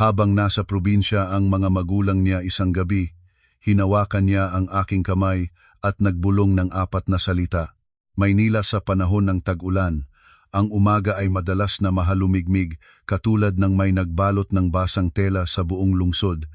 Habang nasa probinsya ang mga magulang niya isang gabi, hinawakan niya ang aking kamay at nagbulong ng 4 na salita. Maynila sa panahon ng tag-ulan, ang umaga ay madalas na mahalumigmig katulad ng may nagbalot ng basang tela sa buong lungsod.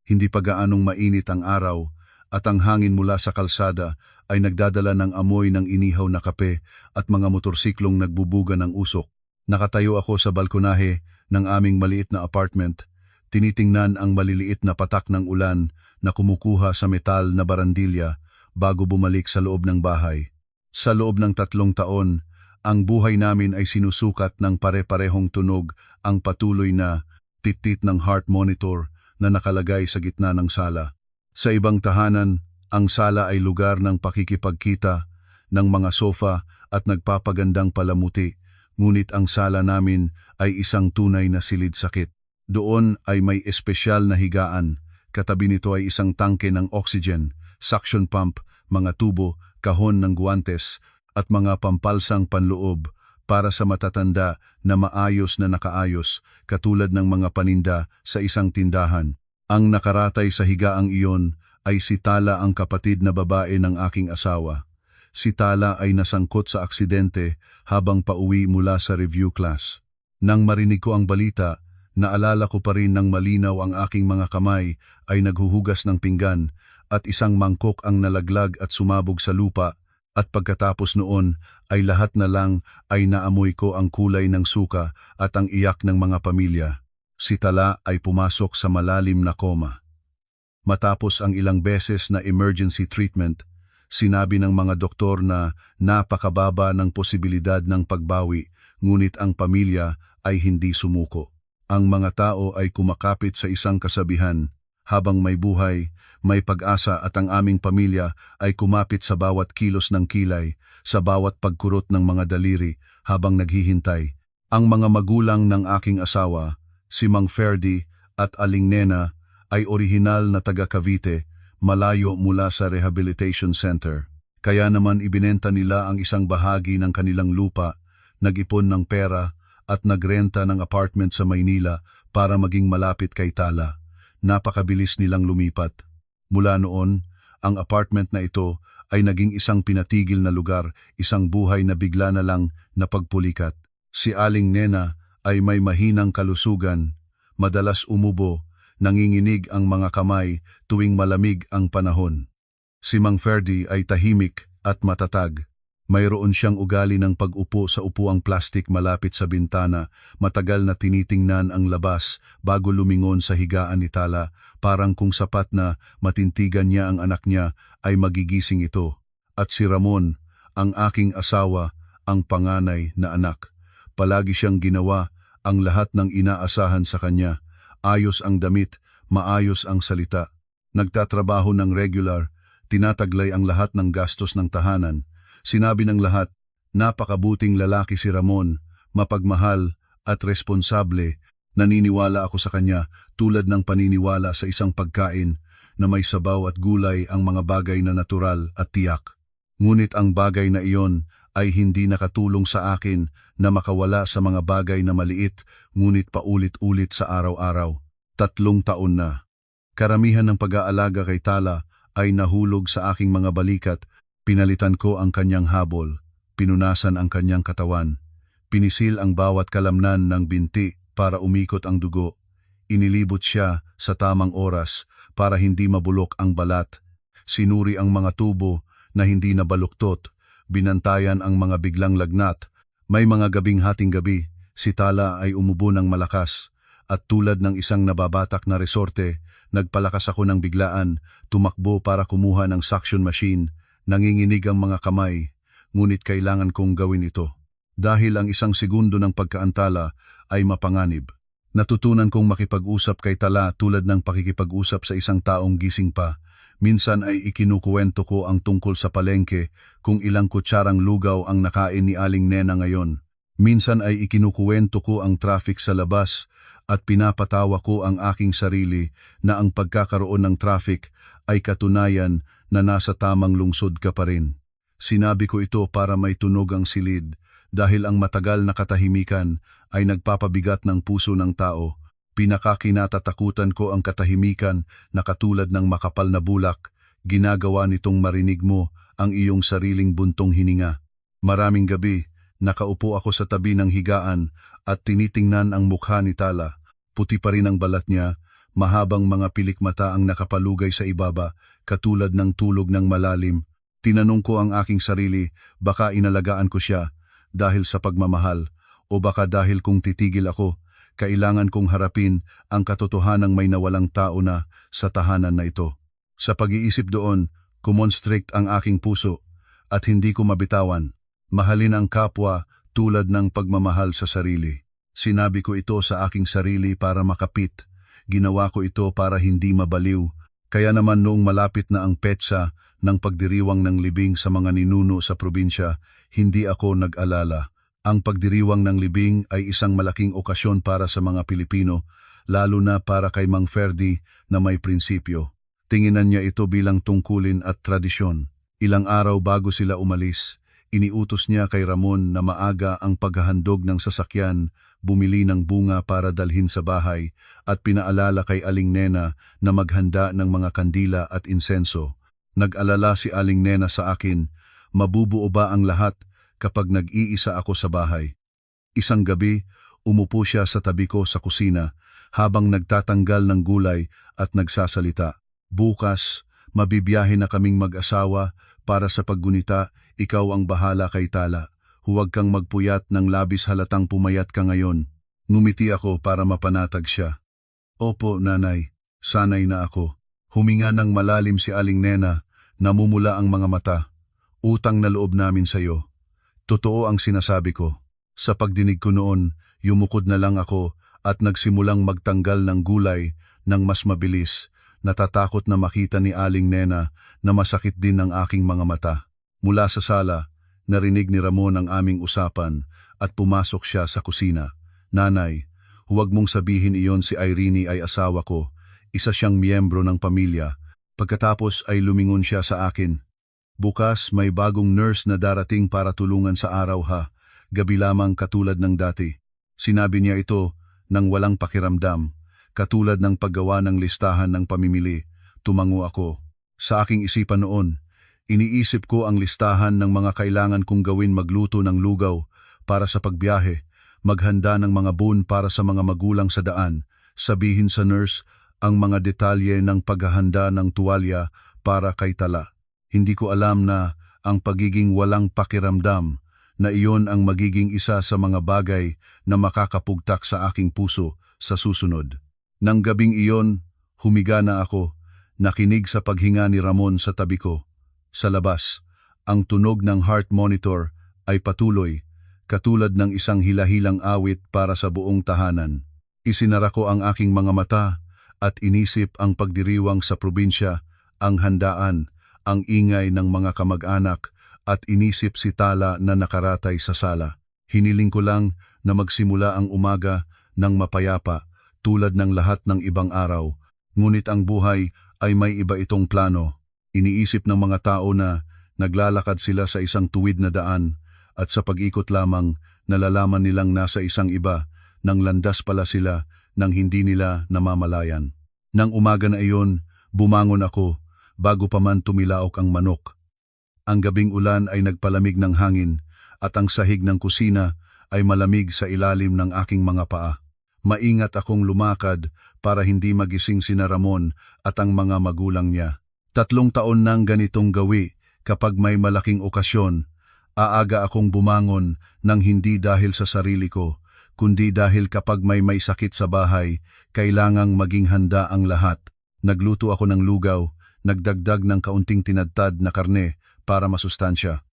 Hindi pa gaanong mainit ang araw at ang hangin mula sa kalsada ay nagdadala ng amoy ng inihaw na kape at mga motorsiklong nagbubuga ng usok. Nakatayo ako sa balkonahe ng aming maliit na apartment, tinitingnan ang maliliit na patak ng ulan na kumukuha sa metal na barandilya bago bumalik sa loob ng bahay. Sa loob ng 3 taon, ang buhay namin ay sinusukat ng pare-parehong tunog, ang patuloy na titit ng heart monitor na nakalagay sa gitna ng sala. Sa ibang tahanan, ang sala ay lugar ng pakikipagkita, ng mga sofa at nagpapagandang palamuti, ngunit ang sala namin ay isang tunay na silid sakit. Doon ay may espesyal na higaan, katabi nito ay isang tangke ng oxygen, suction pump, mga tubo, kahon ng guwantes, at mga pampalsang panloob para sa matatanda na maayos na nakaayos, katulad ng mga paninda sa isang tindahan. Ang nakaratay sa higaang iyon ay si Tala, ang kapatid na babae ng aking asawa. Si Tala ay nasangkot sa aksidente habang pauwi mula sa review class. Nang marinig ko ang balita, naalala ko pa rin ng malinaw ang aking mga kamay ay naghuhugas ng pinggan at isang mangkok ang nalaglag at sumabog sa lupa. At pagkatapos noon ay lahat na lang ay naamoy ko ang kulay ng suka at ang iyak ng mga pamilya. Si Tala ay pumasok sa malalim na koma. Matapos ang ilang beses na emergency treatment, sinabi ng mga doktor na napakababa ng posibilidad ng pagbawi, ngunit ang pamilya ay hindi sumuko. Ang mga tao ay kumakapit sa isang kasabihan, habang may buhay, may pag-asa, at ang aming pamilya ay kumapit sa bawat kilos ng kilay, sa bawat pagkurot ng mga daliri habang naghihintay. Ang mga magulang ng aking asawa, si Mang Ferdy at Aling Nena, ay orihinal na taga Cavite, malayo mula sa rehabilitation center. Kaya naman ibinenta nila ang isang bahagi ng kanilang lupa, nag-ipon ng pera at nagrenta ng apartment sa Maynila para maging malapit kay Tala. Napakabilis nilang lumipat. Mula noon, ang apartment na ito ay naging isang pinatigil na lugar, isang buhay na bigla na lang napagpulikat. Si Aling Nena ay may mahinang kalusugan, madalas umubo, nanginginig ang mga kamay tuwing malamig ang panahon. Si Mang Ferdy ay tahimik at matatag. Mayroon siyang ugali ng pag-upo sa upuang plastik malapit sa bintana, matagal na tinitingnan ang labas bago lumingon sa higaan ni Tala, parang kung sapat na matintigan niya ang anak niya ay magigising ito. At si Ramon, ang aking asawa, ang panganay na anak. Palagi siyang ginawa ang lahat ng inaasahan sa kanya. Ayos ang damit, maayos ang salita. Nagtatrabaho ng regular, tinataglay ang lahat ng gastos ng tahanan. Sinabi ng lahat, napakabuting lalaki si Ramon, mapagmahal at responsable. Naniniwala ako sa kanya tulad ng paniniwala sa isang pagkain na may sabaw at gulay, ang mga bagay na natural at tiyak. Ngunit ang bagay na iyon ay hindi nakatulong sa akin na makawala sa mga bagay na maliit ngunit paulit-ulit sa araw-araw. 3 taon na. Karamihan ng pag-aalaga kay Tala ay nahulog sa aking mga balikat. Pinalitan ko ang kanyang habol, pinunasan ang kanyang katawan, pinisil ang bawat kalamnan ng binti para umikot ang dugo, inilibot siya sa tamang oras para hindi mabulok ang balat, sinuri ang mga tubo na hindi nabaluktot, binantayan ang mga biglang lagnat. May mga gabing hating gabi, si Tala ay umubo ng malakas, at tulad ng isang nababatak na resorte, nagpalakas ako ng biglaan, tumakbo para kumuha ng suction machine. Nanginginig ang mga kamay, ngunit kailangan kong gawin ito. Dahil ang isang segundo ng pagkaantala ay mapanganib. Natutunan kong makipag-usap kay Tala tulad ng pakikipag-usap sa isang taong gising pa. Minsan ay ikinukuwento ko ang tungkol sa palengke, kung ilang kutsarang lugaw ang nakain ni Aling Nena ngayon. Minsan ay ikinukuwento ko ang traffic sa labas at pinapatawa ko ang aking sarili na ang pagkakaroon ng traffic ay katunayan na nasa tamang lungsod ka pa rin. Sinabi ko ito para may tunog ang silid, dahil ang matagal na katahimikan ay nagpapabigat ng puso ng tao. Pinakakinatatakutan ko ang katahimikan na katulad ng makapal na bulak, ginagawa nitong marinig mo ang iyong sariling buntong hininga. Maraming gabi, nakaupo ako sa tabi ng higaan at tinitingnan ang mukha ni Tala. Puti pa rin ang balat niya, mahabang mga pilik mata ang nakapalugay sa ibaba, katulad ng tulog ng malalim. Tinanong ko ang aking sarili, baka inalagaan ko siya dahil sa pagmamahal, o baka dahil kung titigil ako, kailangan kong harapin ang katotohanang may nawalang tao na sa tahanan na ito. Sa pag-iisip doon, kumonstrict ang aking puso at hindi ko mabitawan. Mahalin ang kapwa tulad ng pagmamahal sa sarili. Sinabi ko ito sa aking sarili para makapit. Ginawa ko ito para hindi mabaliw. Kaya naman noong malapit na ang petsa ng pagdiriwang ng libing sa mga ninuno sa probinsya, hindi ako nag-alala. Ang pagdiriwang ng libing ay isang malaking okasyon para sa mga Pilipino, lalo na para kay Mang Ferdi na may prinsipyo. Tinginan niya ito bilang tungkulin at tradisyon. Ilang araw bago sila umalis, iniutos niya kay Ramon na maaga ang paghahandog ng sasakyan, bumili ng bunga para dalhin sa bahay, at pinaalala kay Aling Nena na maghanda ng mga kandila at insenso. Nag-alala si Aling Nena sa akin, mabubuo ba ang lahat kapag nag-iisa ako sa bahay? Isang gabi, umupo siya sa tabi ko sa kusina habang nagtatanggal ng gulay at nagsasalita. Bukas, mabibiyahe na kaming mag-asawa para sa paggunita, ikaw ang bahala kay Tala. Huwag kang magpuyat ng labis halatang pumayat ka ngayon. Ngumiti ako para mapanatag siya. Opo, nanay, sanay na ako. Huminga ng malalim si Aling Nena, namumula ang mga mata. Utang na loob namin sa iyo. Totoo ang sinasabi ko. Sa pagdinig ko noon, yumukod na lang ako at nagsimulang magtanggal ng gulay ng mas mabilis. Natatakot na makita ni Aling Nena na masakit din ang aking mga mata. Mula sa sala, narinig ni Ramon ang aming usapan at pumasok siya sa kusina. Nanay, huwag mong sabihin iyon, si Irene ay asawa ko. Isa siyang miyembro ng pamilya. Pagkatapos ay lumingon siya sa akin. Bukas may bagong nurse na darating para tulungan sa araw ha. Gabi lamang katulad ng dati. Sinabi niya ito nang walang pakiramdam. Katulad ng paggawa ng listahan ng pamimili. Tumango ako. Sa aking isipan noon, iniisip ko ang listahan ng mga kailangan kong gawin: magluto ng lugaw para sa pagbiyahe, maghanda ng mga bun para sa mga magulang sa daan, sabihin sa nurse ang mga detalye ng paghahanda ng tuwalya para kay Tala. Hindi ko alam na ang pagiging walang pakiramdam na iyon ang magiging isa sa mga bagay na makakapugtak sa aking puso sa susunod. Nang gabing iyon, humiga na ako, nakinig sa paghinga ni Ramon sa tabi ko. Sa labas, ang tunog ng heart monitor ay patuloy, katulad ng isang hilahilang awit para sa buong tahanan. Isinara ko ang aking mga mata at inisip ang pagdiriwang sa probinsya, ang handaan, ang ingay ng mga kamag-anak, at inisip si Tala na nakaratay sa sala. Hiniling ko lang na magsimula ang umaga ng mapayapa, tulad ng lahat ng ibang araw. Ngunit ang buhay ay may iba itong plano. Iniisip ng mga tao na naglalakad sila sa isang tuwid na daan, at sa pag-ikot lamang nalalaman nilang nasa isang iba, nang landas pala sila nang hindi nila namamalayan. Nang umaga na iyon, bumangon ako, bago pa man tumilaok ang manok. Ang gabing ulan ay nagpalamig ng hangin, at ang sahig ng kusina ay malamig sa ilalim ng aking mga paa. Maingat akong lumakad para hindi magising sina Ramon at ang mga magulang niya. 3 taon nang ganitong gawi. Kapag may malaking okasyon, aaga akong bumangon nang hindi dahil sa sarili ko, kundi dahil kapag may sakit sa bahay, kailangang maging handa ang lahat. Nagluto ako ng lugaw, nagdagdag ng kaunting tinadtad na karne para masustansya.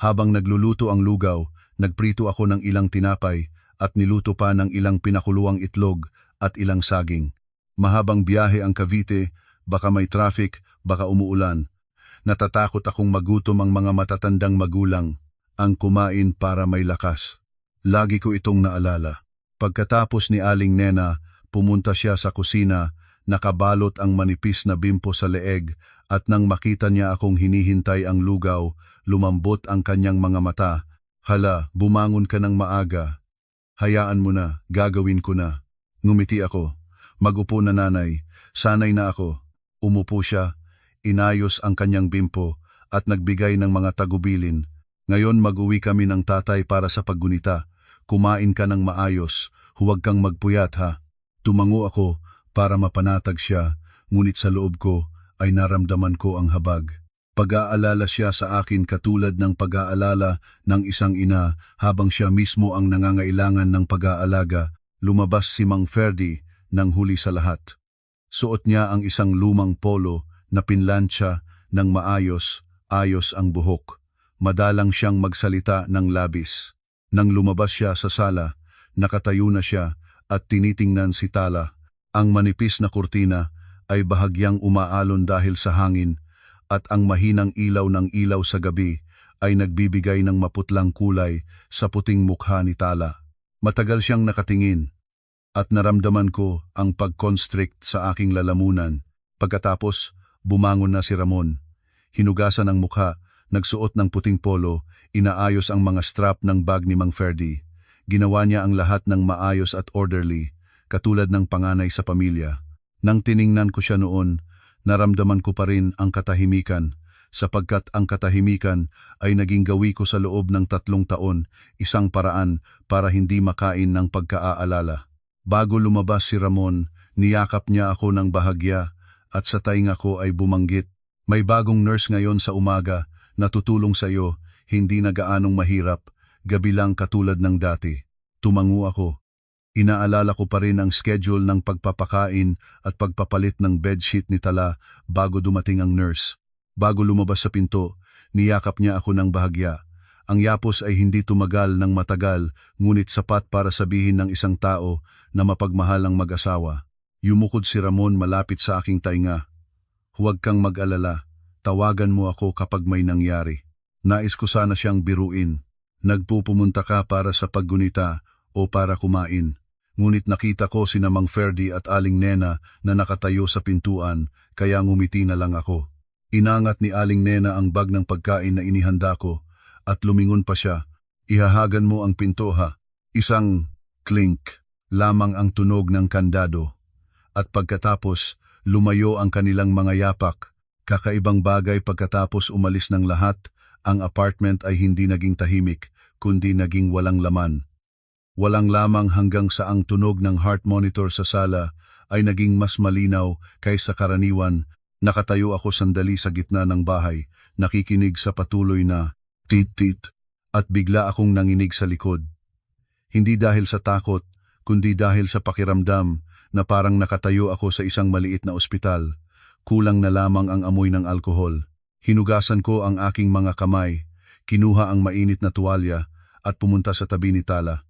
Habang nagluluto ang lugaw, nagprito ako ng ilang tinapay at niluto pa ng ilang pinakuluang itlog at ilang saging. Mahabang biyahe ang Cavite, baka may traffic, baka umuulan. Natatakot akong magutom ang mga matatandang magulang, ang kumain para may lakas. Lagi ko itong naalala. Pagkatapos ni Aling Nena, pumunta siya sa kusina, nakabalot ang manipis na bimpo sa leeg, at nang makita niya akong hinihintay ang lugaw, lumambot ang kanyang mga mata. Hala, bumangon ka ng maaga. Hayaan mo na, gagawin ko na. Ngumiti ako. Magupo na nanay. Sanay na ako. Umupo siya. Inayos ang kanyang bimpo at nagbigay ng mga tagubilin. Ngayon mag-uwi kami ng tatay para sa paggunita. Kumain ka ng maayos. Huwag kang magpuyat ha. Tumango ako para mapanatag siya, ngunit sa loob ko ay naramdaman ko ang habag. Pag-aalala siya sa akin katulad ng pag-aalala ng isang ina habang siya mismo ang nangangailangan ng pag-aalaga. Lumabas si Mang Ferdy nang huli sa lahat. Suot niya ang isang lumang polo na pinlansya ng maayos-ayos ang buhok. Madalang siyang magsalita ng labis. Nang lumabas siya sa sala, nakatayo na siya at tinitingnan si Tala. Ang manipis na kurtina ay bahagyang umaalon dahil sa hangin at ang mahinang ilaw ng ilaw sa gabi ay nagbibigay ng maputlang kulay sa puting mukha ni Tala. Matagal siyang nakatingin at naramdaman ko ang pag-constrict sa aking lalamunan. Pagkatapos, bumangon na si Ramon. Hinugasan ang mukha, nagsuot ng puting polo, inaayos ang mga strap ng bag ni Mang Ferdy. Ginawa niya ang lahat ng maayos at orderly, katulad ng panganay sa pamilya. Nang tiningnan ko siya noon, naramdaman ko pa rin ang katahimikan, sapagkat ang katahimikan ay naging gawi ko sa loob ng 3 taon, isang paraan para hindi makain ng pagkaaalala. Bago lumabas si Ramon, niyakap niya ako ng bahagya at sa tainga ko ay bumanggit, "May bagong nurse ngayon sa umaga na tutulong sa iyo, hindi na gaanong mahirap, gabi lang katulad ng dati." Tumango ako. Inaalala ko pa rin ang schedule ng pagpapakain at pagpapalit ng bedsheet ni Tala bago dumating ang nurse. Bago lumabas sa pinto, niyakap niya ako ng bahagya. Ang yapos ay hindi tumagal ng matagal, ngunit sapat para sabihin ng isang tao na mapagmahal ang mag-asawa. Yumukod si Ramon malapit sa aking tainga. "Huwag kang mag-alala, tawagan mo ako kapag may nangyari." Nais ko sana siyang biruin. "Nagpupumunta ka para sa paggunita o para kumain?" Ngunit nakita ko sina Mang Ferdy at Aling Nena na nakatayo sa pintuan, kaya ngumiti na lang ako. Inangat ni Aling Nena ang bag ng pagkain na inihanda ko, at lumingon pa siya. "Ihahagan mo ang pinto ha." Isang clink lamang ang tunog ng kandado. At pagkatapos, lumayo ang kanilang mga yapak. Kakaibang bagay pagkatapos umalis ng lahat, ang apartment ay hindi naging tahimik, kundi naging walang laman. Walang lamang hanggang sa ang tunog ng heart monitor sa sala ay naging mas malinaw kaysa karaniwan. Nakatayo ako sandali sa gitna ng bahay, nakikinig sa patuloy na tit-tit, at bigla akong nanginig sa likod. Hindi dahil sa takot, kundi dahil sa pakiramdam na parang nakatayo ako sa isang maliit na ospital. Kulang na lamang ang amoy ng alkohol. Hinugasan ko ang aking mga kamay, kinuha ang mainit na tuwalya at pumunta sa tabi ni Tala.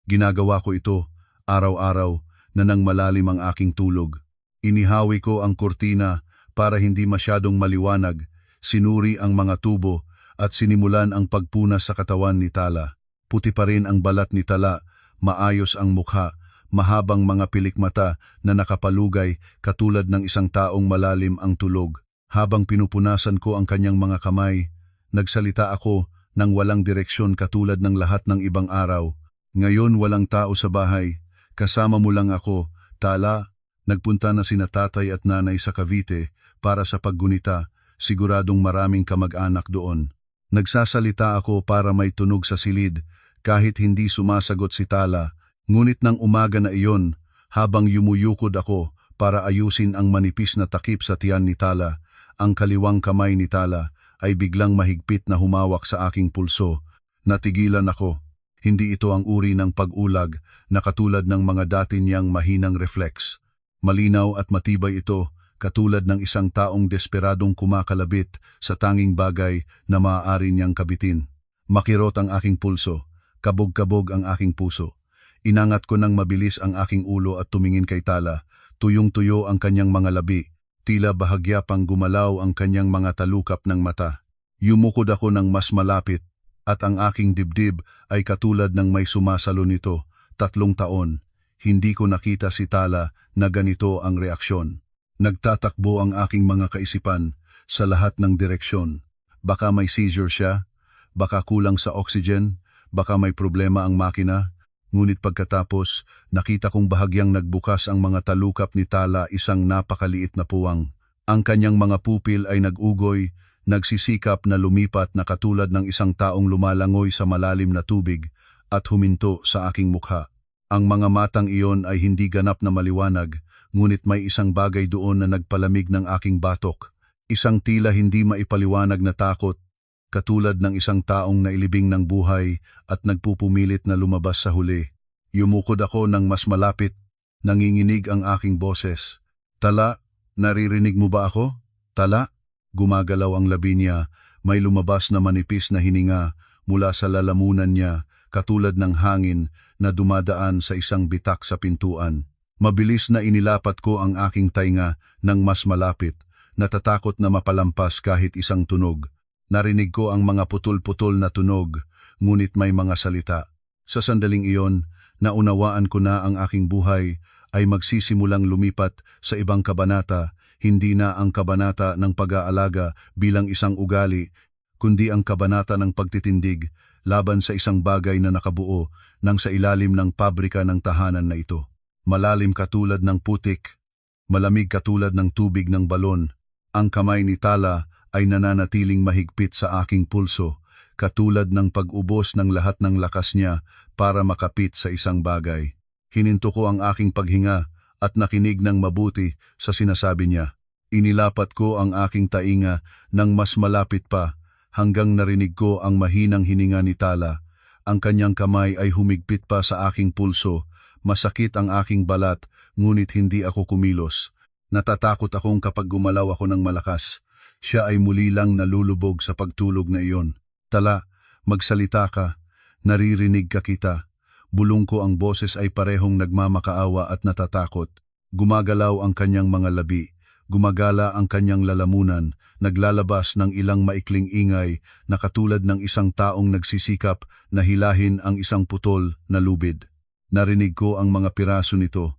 Ginagawa ko ito, araw-araw, na nang malalim ang aking tulog. Inihawi ko ang kurtina para hindi masyadong maliwanag, sinuri ang mga tubo, at sinimulan ang pagpunas sa katawan ni Tala. Puti pa rin ang balat ni Tala, maayos ang mukha, mahabang mga pilikmata na nakapalugay katulad ng isang taong malalim ang tulog. Habang pinupunasan ko ang kanyang mga kamay, nagsalita ako ng walang direksyon katulad ng lahat ng ibang araw. "Ngayon walang tao sa bahay, kasama mo lang ako, Tala." Nagpunta na sina tatay at nanay sa Cavite para sa paggunita, siguradong maraming kamag-anak doon. Nagsasalita ako para may tunog sa silid, kahit hindi sumasagot si Tala. Ngunit ng umaga na iyon, habang yumuyukod ako para ayusin ang manipis na takip sa tiyan ni Tala, ang kaliwang kamay ni Tala ay biglang mahigpit na humawak sa aking pulso. Natigilan ako. Hindi ito ang uri ng pag-ulag na katulad ng mga dati niyang mahinang reflex. Malinaw at matibay ito, katulad ng isang taong desperadong kumakalabit sa tanging bagay na maaari niyang kabitin. Makirot ang aking pulso, kabog-kabog ang aking puso. Inangat ko ng mabilis ang aking ulo at tumingin kay Tala. Tuyong-tuyo ang kanyang mga labi, tila bahagya pang gumalaw ang kanyang mga talukap ng mata. Yumukod ako ng mas malapit, at ang aking dibdib ay katulad ng may sumasalo nito. 3 taon, hindi ko nakita si Tala na ganito ang reaksyon. Nagtatakbo ang aking mga kaisipan sa lahat ng direksyon. Baka may seizure siya, baka kulang sa oxygen, baka may problema ang makina. Ngunit pagkatapos, nakita kong bahagyang nagbukas ang mga talukap ni Tala, isang napakaliit na puwang. Ang kanyang mga pupil ay nag-ugoy, nagsisikap na lumipat na katulad ng isang taong lumalangoy sa malalim na tubig at huminto sa aking mukha. Ang mga matang iyon ay hindi ganap na maliwanag, ngunit may isang bagay doon na nagpalamig ng aking batok. Isang tila hindi maipaliwanag na takot, katulad ng isang taong nailibing ng buhay at nagpupumilit na lumabas sa huli. Yumukod ako ng mas malapit, nanginginig ang aking boses. Tala, naririnig mo ba ako? Tala? Gumagalaw ang labi niya, may lumabas na manipis na hininga mula sa lalamunan niya, katulad ng hangin na dumadaan sa isang bitak sa pintuan. Mabilis na inilapat ko ang aking tainga ng mas malapit, natatakot na mapalampas kahit isang tunog. Narinig ko ang mga putol-putol na tunog, ngunit may mga salita. Sa sandaling iyon, naunawaan ko na ang aking buhay ay magsisimulang lumipat sa ibang kabanata, hindi na ang kabanata ng pag-aalaga bilang isang ugali, kundi ang kabanata ng pagtitindig laban sa isang bagay na nakabuo nang sa ilalim ng pabrika ng tahanan na ito. Malalim katulad ng putik, malamig katulad ng tubig ng balon. Ang kamay ni Tala ay nananatiling mahigpit sa aking pulso, katulad ng pag-ubos ng lahat ng lakas niya para makapit sa isang bagay. Hininto ko ang aking paghinga at nakinig ng mabuti sa sinasabi niya. Inilapat ko ang aking tainga ng mas malapit pa hanggang narinig ko ang mahinang hininga ni Tala. Ang kanyang kamay ay humigpit pa sa aking pulso. Masakit ang aking balat, ngunit hindi ako kumilos. Natatakot akong kapag gumalaw ako ng malakas. Siya ay muli lang nalulubog sa pagtulog na iyon. Tala, magsalita ka. Naririnig ka kita. Bulong ko, ang boses ay parehong nagmamakaawa at natatakot. Gumagalaw ang kanyang mga labi. Gumagala ang kanyang lalamunan, naglalabas ng ilang maikling ingay na katulad ng isang taong nagsisikap na hilahin ang isang putol na lubid. Narinig ko ang mga piraso nito.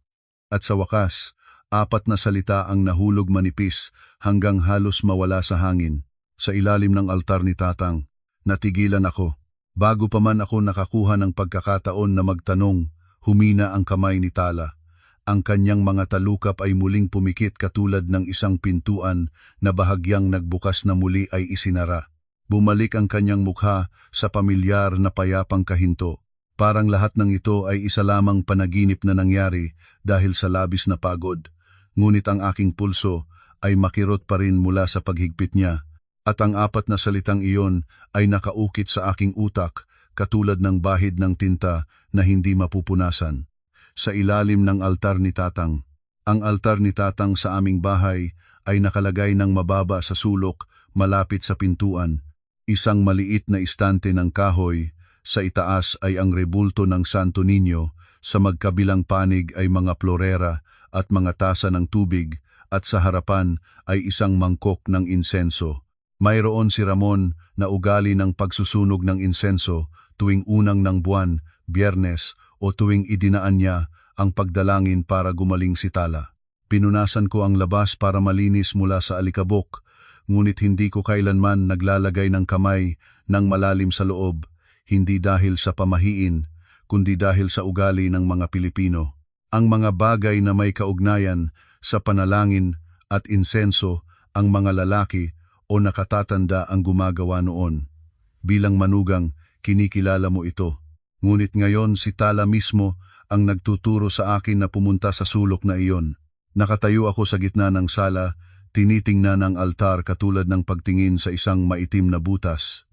At sa wakas, 4 na salita ang nahulog manipis hanggang halos mawala sa hangin. Sa ilalim ng altar ni Tatang, natigilan ako. Bago pa man ako nakakuha ng pagkakataon na magtanong, humina ang kamay ni Tala. Ang kanyang mga talukap ay muling pumikit katulad ng isang pintuan na bahagyang nagbukas na muli ay isinara. Bumalik ang kanyang mukha sa pamilyar na payapang kahinto. Parang lahat ng ito ay isa lamang panaginip na nangyari dahil sa labis na pagod. Ngunit ang aking pulso ay makirot pa rin mula sa paghigpit niya, at ang 4 na salitang iyon ay nakaukit sa aking utak katulad ng bahid ng tinta na hindi mapupunasan. Sa ilalim ng altar ni Tatang. Ang altar ni Tatang sa aming bahay ay nakalagay ng mababa sa sulok malapit sa pintuan. Isang maliit na istante ng kahoy, sa itaas ay ang rebulto ng Santo Niño, sa magkabilang panig ay mga florera at mga tasa ng tubig, at sa harapan ay isang mangkok ng insenso. Mayroon si Ramon na ugali ng pagsusunog ng insenso tuwing unang ng buwan, Biyernes, o tuwing idinaan niya ang pagdalangin para gumaling si Tala. Pinunasan ko ang labas para malinis mula sa alikabok, ngunit hindi ko kailanman naglalagay ng kamay ng malalim sa loob, hindi dahil sa pamahiin, kundi dahil sa ugali ng mga Pilipino. Ang mga bagay na may kaugnayan sa panalangin at insenso, ang mga lalaki o nakatatanda ang gumagawa noon. Bilang manugang, kinikilala mo ito. Ngunit ngayon si Tala mismo ang nagtuturo sa akin na pumunta sa sulok na iyon. Nakatayo ako sa gitna ng sala, tinitingnan ang altar katulad ng pagtingin sa isang maitim na butas.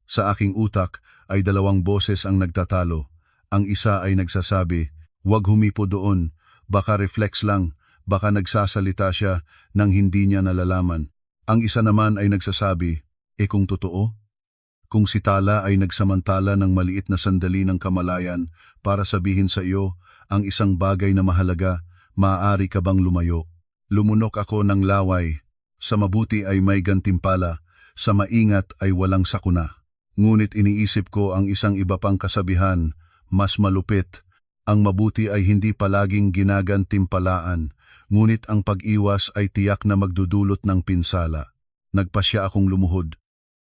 Sa aking utak ay 2 boses ang nagtatalo. Ang isa ay nagsasabi, "Huwag humipo doon, baka reflex lang, baka nagsasalita siya nang hindi niya nalalaman." Ang isa naman ay nagsasabi, kung totoo? Kung si Tala ay nagsamantala ng maliit na sandali ng kamalayan para sabihin sa iyo ang isang bagay na mahalaga, maaari ka bang lumayo? Lumunok ako ng laway. Sa mabuti ay may gantimpala, sa maingat ay walang sakuna. Ngunit iniisip ko ang isang iba pang kasabihan, mas malupit. Ang mabuti ay hindi palaging ginagantimpalaan, ngunit ang pag-iwas ay tiyak na magdudulot ng pinsala. Nagpasya akong lumuhod.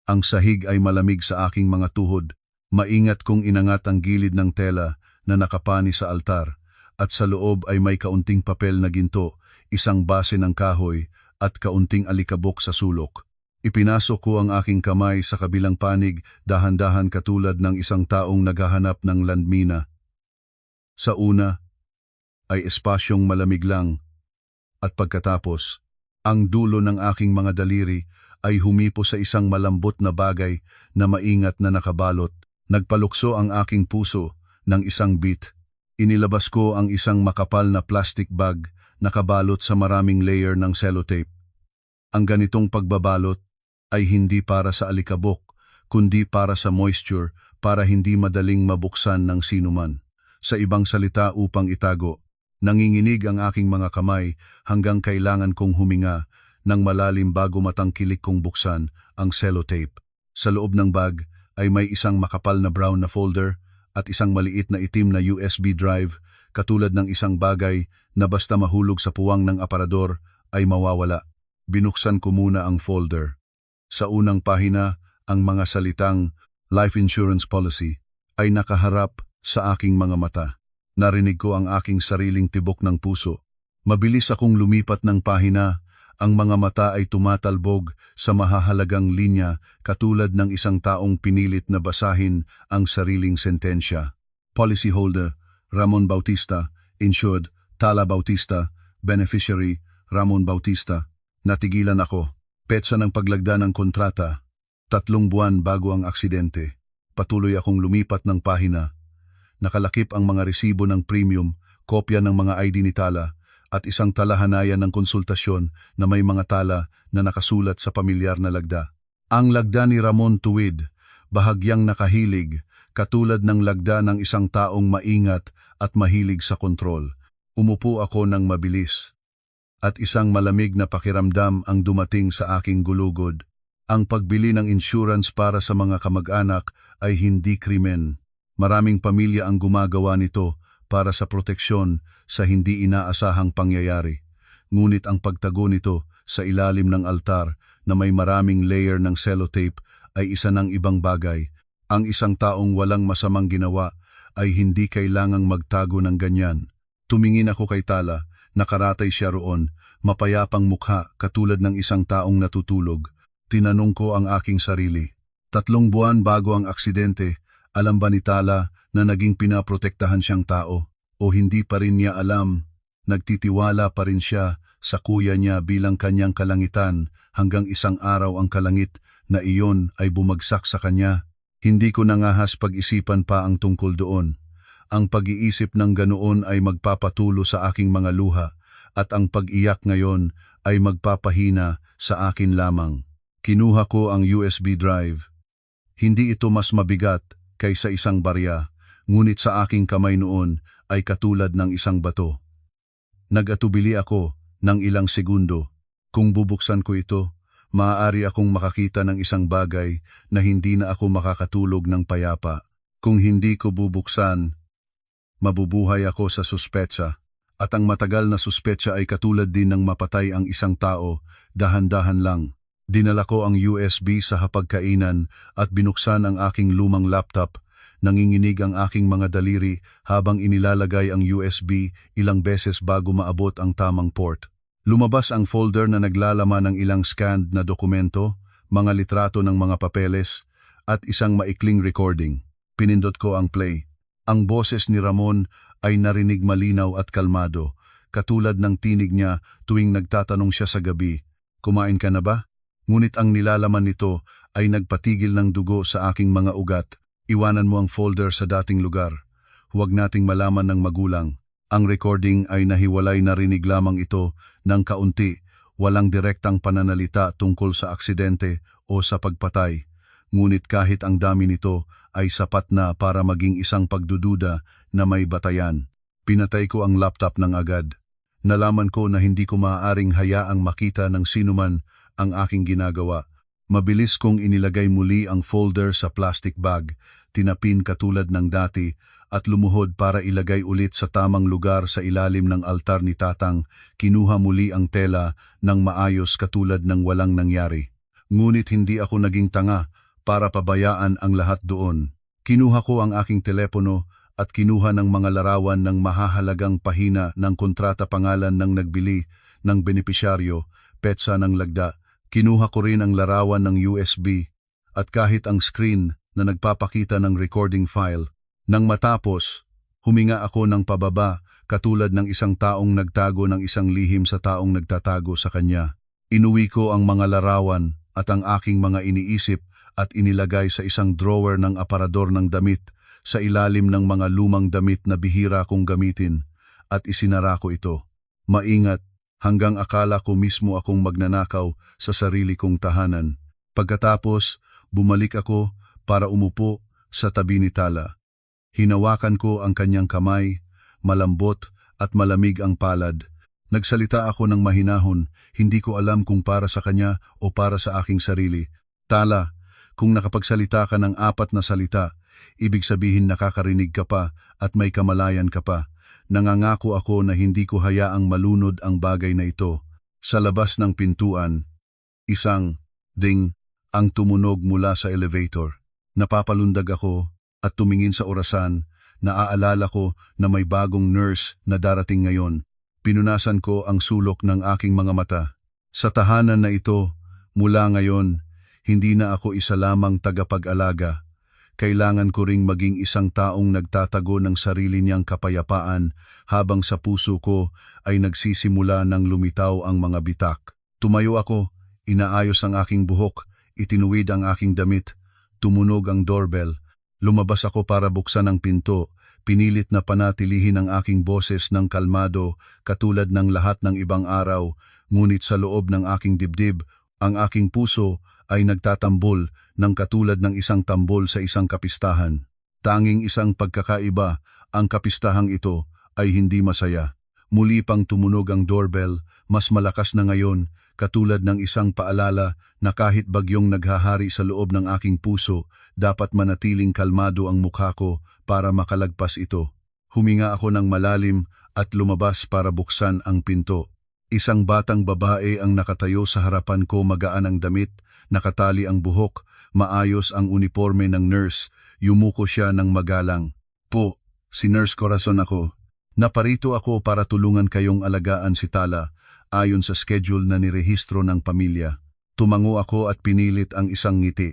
Ang sahig ay malamig sa aking mga tuhod. Maingat kong inangat ang gilid ng tela na nakapani sa altar, at sa loob ay may kaunting papel na ginto, isang base ng kahoy, at kaunting alikabok sa sulok. Ipinasok ko ang aking kamay sa kabilang panig, dahan-dahan katulad ng isang taong naghahanap ng landmina. Sa una ay espasyong malamig lang, at pagkatapos, ang dulo ng aking mga daliri ay humipo sa isang malambot na bagay na maingat na nakabalot. Nagpalukso ang aking puso ng isang beat. Inilabas ko ang isang makapal na plastic bag na kabalot sa maraming layer ng sellotape. Ang ganitong pagbabalot ay hindi para sa alikabok, kundi para sa moisture, para hindi madaling mabuksan ng sinuman. Sa ibang salita, upang itago. Nanginginig ang aking mga kamay hanggang kailangan kong huminga ng malalim bago matangkilik kong buksan ang sellotape. Sa loob ng bag ay may isang makapal na brown na folder at isang maliit na itim na USB drive, katulad ng isang bagay na basta mahulog sa puwang ng aparador ay mawawala. Binuksan ko muna ang folder. Sa unang pahina, ang mga salitang life insurance policy ay nakaharap sa aking mga mata. Narinig ko ang aking sariling tibok ng puso. Mabilis akong lumipat ng pahina, ang mga mata ay tumatalbog sa mahahalagang linya katulad ng isang taong pinilit na basahin ang sariling sentensya. Policyholder, Ramon Bautista. Insured, Tala Bautista. Beneficiary, Ramon Bautista. Natigilan ako. Petsa ng paglagda ng kontrata. 3 buwan bago ang aksidente. Patuloy akong lumipat ng pahina. Nakalakip ang mga resibo ng premium, kopya ng mga ID ni Tala, at isang talahanayan ng konsultasyon na may mga tala na nakasulat sa pamilyar na lagda. Ang lagda ni Ramon tuwid, bahagyang nakahilig, katulad ng lagda ng isang taong maingat at mahilig sa kontrol. Umupo ako ng mabilis, at isang malamig na pakiramdam ang dumating sa aking gulugod. Ang pagbili ng insurance para sa mga kamag-anak ay hindi krimen. Maraming pamilya ang gumagawa nito para sa proteksyon sa hindi inaasahang pangyayari. Ngunit ang pagtago nito sa ilalim ng altar na may maraming layer ng sellotape ay isa ng ibang bagay. Ang isang taong walang masamang ginawa ay hindi kailangang magtago ng ganyan. Tumingin ako kay Tala, nakaratay siya roon, mapayapang mukha katulad ng isang taong natutulog. Tinanong ko ang aking sarili. 3 buwan bago ang aksidente, alam ba ni Tala na naging pinaprotektahan siyang tao? O hindi pa rin niya alam? Nagtitiwala pa rin siya sa kuya niya bilang kanyang kalangitan hanggang isang araw ang kalangit na iyon ay bumagsak sa kanya. Hindi ko nangahas pag-isipan pa ang tungkol doon. Ang pag-iisip ng ganoon ay magpapatulo sa aking mga luha at ang pag-iyak ngayon ay magpapahina sa akin lamang. Kinuha ko ang USB drive. Hindi ito mas mabigat kaysa isang barya, ngunit sa aking kamay noon ay katulad ng isang bato. Nag-atubili ako ng ilang segundo. Kung bubuksan ko ito, maaari akong makakita ng isang bagay na hindi na ako makakatulog ng payapa. Kung hindi ko bubuksan, mabubuhay ako sa suspetsa. At ang matagal na suspetsa ay katulad din ng mapatay ang isang tao, dahan-dahan lang. Dinala ko ang USB sa hapagkainan at binuksan ang aking lumang laptop. Nanginginig ang aking mga daliri habang inilalagay ang USB ilang beses bago maabot ang tamang port. Lumabas ang folder na naglalaman ng ilang scanned na dokumento, mga litrato ng mga papeles, at isang maikling recording. Pinindot ko ang play. Ang boses ni Ramon ay narinig malinaw at kalmado, katulad ng tinig niya tuwing nagtatanong siya sa gabi, "Kumain ka na ba?" Ngunit ang nilalaman nito ay nagpatigil ng dugo sa aking mga ugat. "Iwanan mo ang folder sa dating lugar. Huwag nating malaman ng magulang." Ang recording ay nahiwalay na rinig lamang ito ng kaunti, walang direktang pananalita tungkol sa aksidente o sa pagpatay. Ngunit kahit ang dami nito ay sapat na para maging isang pagdududa na may batayan. Pinatay ko ang laptop ng agad. Nalaman ko na hindi ko maaaring hayaang makita ng sinuman ang aking ginagawa. Mabilis kong inilagay muli ang folder sa plastic bag, tinapin katulad ng dati, at lumuhod para ilagay ulit sa tamang lugar sa ilalim ng altar ni Tatang. Kinuha muli ang tela ng maayos katulad ng walang nangyari. Ngunit hindi ako naging tanga para pabayaan ang lahat doon. Kinuha ko ang aking telepono at kinuha ng mga larawan ng mahahalagang pahina ng kontrata pangalan ng nagbili, ng benepisyaryo, petsa ng lagda. Kinuha ko rin ang larawan ng USB at kahit ang screen na nagpapakita ng recording file. Nang matapos, huminga ako ng pababa katulad ng isang taong nagtago ng isang lihim sa taong nagtatago sa kanya. Inuwi ko ang mga larawan at ang aking mga iniisip at inilagay sa isang drawer ng aparador ng damit sa ilalim ng mga lumang damit na bihira kong gamitin at isinara ko ito. Maingat, hanggang akala ko mismo akong magnanakaw sa sarili kong tahanan. Pagkatapos, bumalik ako para umupo sa tabi ni Tala. Hinawakan ko ang kanyang kamay, malambot at malamig ang palad. Nagsalita ako ng mahinahon, hindi ko alam kung para sa kanya o para sa aking sarili. Tala, kung nakapagsalita ka ng 4 na salita, ibig sabihin nakakarinig ka pa at may kamalayan ka pa. Nangangako ako na hindi ko hayaang malunod ang bagay na ito. Sa labas ng pintuan, isang ding ang tumunog mula sa elevator. Napapalundag ako at tumingin sa orasan. Naaalala ko na may bagong nurse na darating ngayon. Pinunasan ko ang sulok ng aking mga mata. Sa tahanan na ito, mula ngayon, hindi na ako isa lamang tagapag-alaga. Kailangan ko ring maging isang taong nagtatago ng sarili niyang kapayapaan habang sa puso ko ay nagsisimula ng lumitaw ang mga bitak. Tumayo ako, inaayos ang aking buhok, itinuwid ang aking damit, tumunog ang doorbell. Lumabas ako para buksan ang pinto, pinilit na panatilihin ang aking boses ng kalmado katulad ng lahat ng ibang araw, ngunit sa loob ng aking dibdib, ang aking puso ay nagtatambol ng katulad ng isang tambol sa isang kapistahan. Tanging isang pagkakaiba, ang kapistahang ito ay hindi masaya. Muli pang tumunog ang doorbell, mas malakas na ngayon, katulad ng isang paalala na kahit bagyong naghahari sa loob ng aking puso, dapat manatiling kalmado ang mukha ko para makalagpas ito. Huminga ako ng malalim at lumabas para buksan ang pinto. Isang batang babae ang nakatayo sa harapan ko, magaan ang damit, nakatali ang buhok, maayos ang uniforme ng nurse. Yumuko siya ng magalang. Po, si Nurse Corazon ako. Naparito ako para tulungan kayong alagaan si Tala ayon sa schedule na nirehistro ng pamilya. Tumango ako at pinilit ang isang ngiti.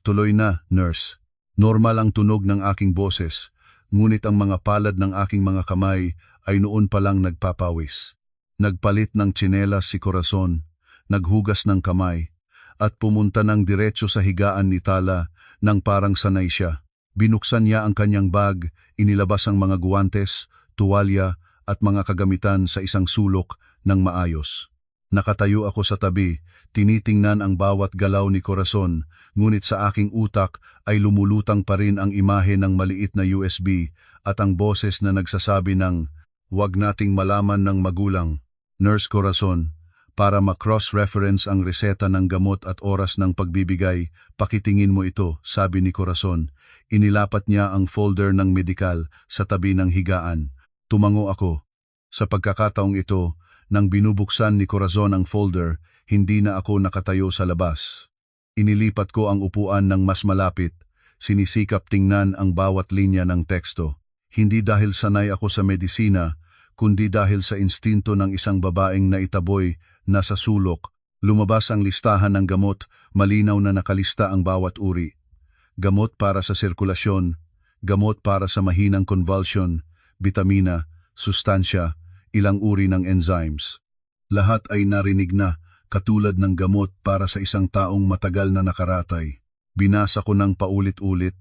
Tuloy na, nurse. Normal ang tunog ng aking boses, ngunit ang mga palad ng aking mga kamay ay noon palang nagpapawis. Nagpalit ng tsinelas si Corazon, naghugas ng kamay, at pumunta ng diretso sa higaan ni Tala nang parang sanay siya. Binuksan niya ang kanyang bag, inilabas ang mga guwantes, tuwalya at mga kagamitan sa isang sulok ng maayos. Nakatayo ako sa tabi, tinitingnan ang bawat galaw ni Corazon, ngunit sa aking utak ay lumulutang pa rin ang imahe ng maliit na USB at ang boses na nagsasabi ng, "Huwag nating malaman ng magulang." Nurse Corazon, para ma-cross-reference ang reseta ng gamot at oras ng pagbibigay, pakitingin mo ito, sabi ni Corazon. Inilapat niya ang folder ng medikal sa tabi ng higaan. Tumango ako. Sa pagkakataong ito, nang binubuksan ni Corazon ang folder, hindi na ako nakatayo sa labas. Inilipat ko ang upuan ng mas malapit, sinisikap tingnan ang bawat linya ng teksto. Hindi dahil sanay ako sa medisina, kundi dahil sa instinto ng isang babaeng naitaboy na sa sulok. Lumabas ang listahan ng gamot, malinaw na nakalista ang bawat uri. Gamot para sa sirkulasyon, gamot para sa mahinang convulsion, bitamina, sustansya, ilang uri ng enzymes. Lahat ay narinig na, katulad ng gamot para sa isang taong matagal na nakaratay. Binasa ko ng paulit-ulit,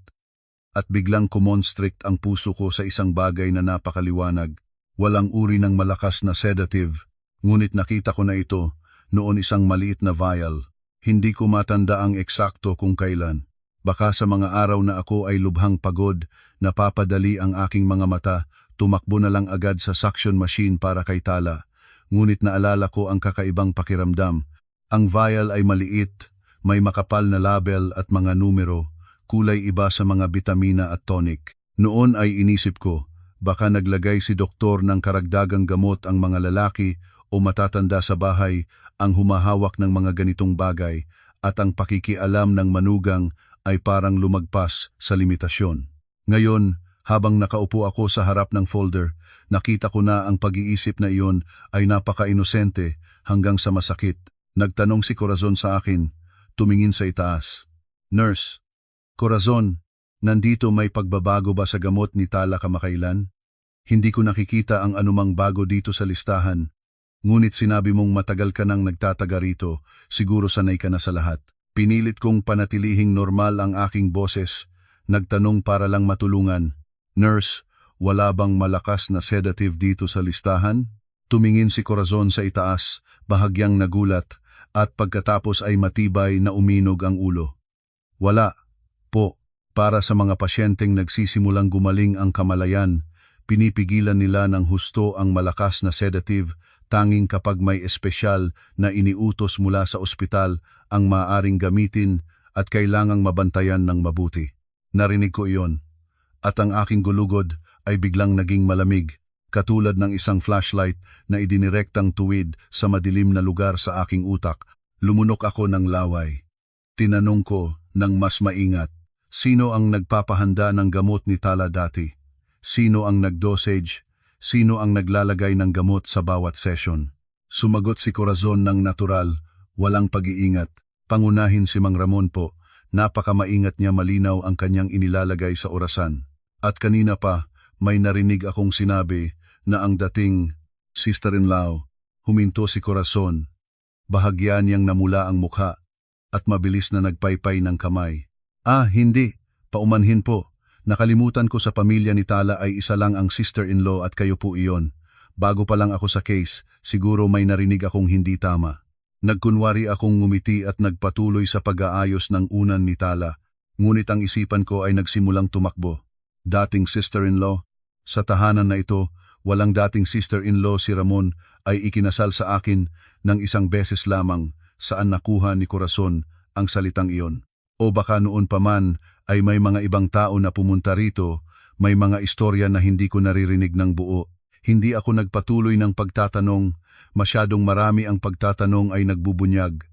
at biglang kumonstrict ang puso ko sa isang bagay na napakaliwanag. Walang uri ng malakas na sedative, ngunit nakita ko na ito, noon isang maliit na vial. Hindi ko matanda ang eksakto kung kailan. Baka sa mga araw na ako ay lubhang pagod, napapadali ang aking mga mata, tumakbo na lang agad sa suction machine para kay Tala. Ngunit naalala ko ang kakaibang pakiramdam. Ang vial ay maliit, may makapal na label at mga numero, kulay iba sa mga bitamina at tonic. Noon ay inisip ko, baka naglagay si doktor ng karagdagang gamot ang mga lalaki o matatanda sa bahay ang humahawak ng mga ganitong bagay at ang pakikialam ng manugang ay parang lumagpas sa limitasyon. Ngayon, Habang nakaupo ako sa harap ng folder, nakita ko na ang pag-iisip na iyon ay napaka-inosente hanggang sa masakit. Nagtanong si Corazon sa akin, tumingin sa itaas. Nurse, Corazon, nandito may pagbabago ba sa gamot ni Tala kamakailan? Hindi ko nakikita ang anumang bago dito sa listahan. Ngunit sinabi mong matagal ka nang nagtataga rito, siguro sanay ka na sa lahat. Pinilit kong panatilihing normal ang aking boses, nagtanong para lang matulungan. Nurse, wala bang malakas na sedative dito sa listahan? Tumingin si Corazon sa itaas, bahagyang nagulat, at pagkatapos ay matibay na uminog ang ulo. Wala, po. Para sa mga pasyenteng nagsisimulang gumaling ang kamalayan, pinipigilan nila ng husto ang malakas na sedative tanging kapag may espesyal na iniutos mula sa ospital ang maaaring gamitin at kailangang mabantayan ng mabuti. Narinig ko iyon. At ang aking gulugod ay biglang naging malamig, katulad ng isang flashlight na idinirektang tuwid sa madilim na lugar sa aking utak. Lumunok ako ng laway. Tinanong ko ng mas maingat, sino ang nagpapahanda ng gamot ni Tala dati? Sino ang nagdosage? Sino ang naglalagay ng gamot sa bawat session? Sumagot si Corazon ng natural, walang pag-iingat. Pangunahin si Mang Ramon po. Napakamaingat niya, malinaw ang kanyang inilalagay sa orasan. At kanina pa, may narinig akong sinabi na ang dating sister-in-law. Huminto si Corazon. Bahagya niyang namula ang mukha at mabilis na nagpaypay ng kamay. Hindi. Paumanhin po. Nakalimutan ko sa pamilya ni Tala ay isa lang ang sister-in-law at kayo po iyon. Bago pa lang ako sa case, siguro may narinig akong hindi tama. Nagkunwari akong ngumiti at nagpatuloy sa pag-aayos ng unan ni Tala, ngunit ang isipan ko ay nagsimulang tumakbo. Dating sister-in-law? Sa tahanan na ito, walang dating sister-in-law. Si Ramon ay ikinasal sa akin ng isang beses lamang. Saan nakuha ni Corazon ang salitang iyon? O baka noon pa man ay may mga ibang tao na pumunta rito, may mga istorya na hindi ko naririnig ng buo. Hindi ako nagpatuloy ng pagtatanong. Masyadong marami ang pagtatanong ay nagbubunyag.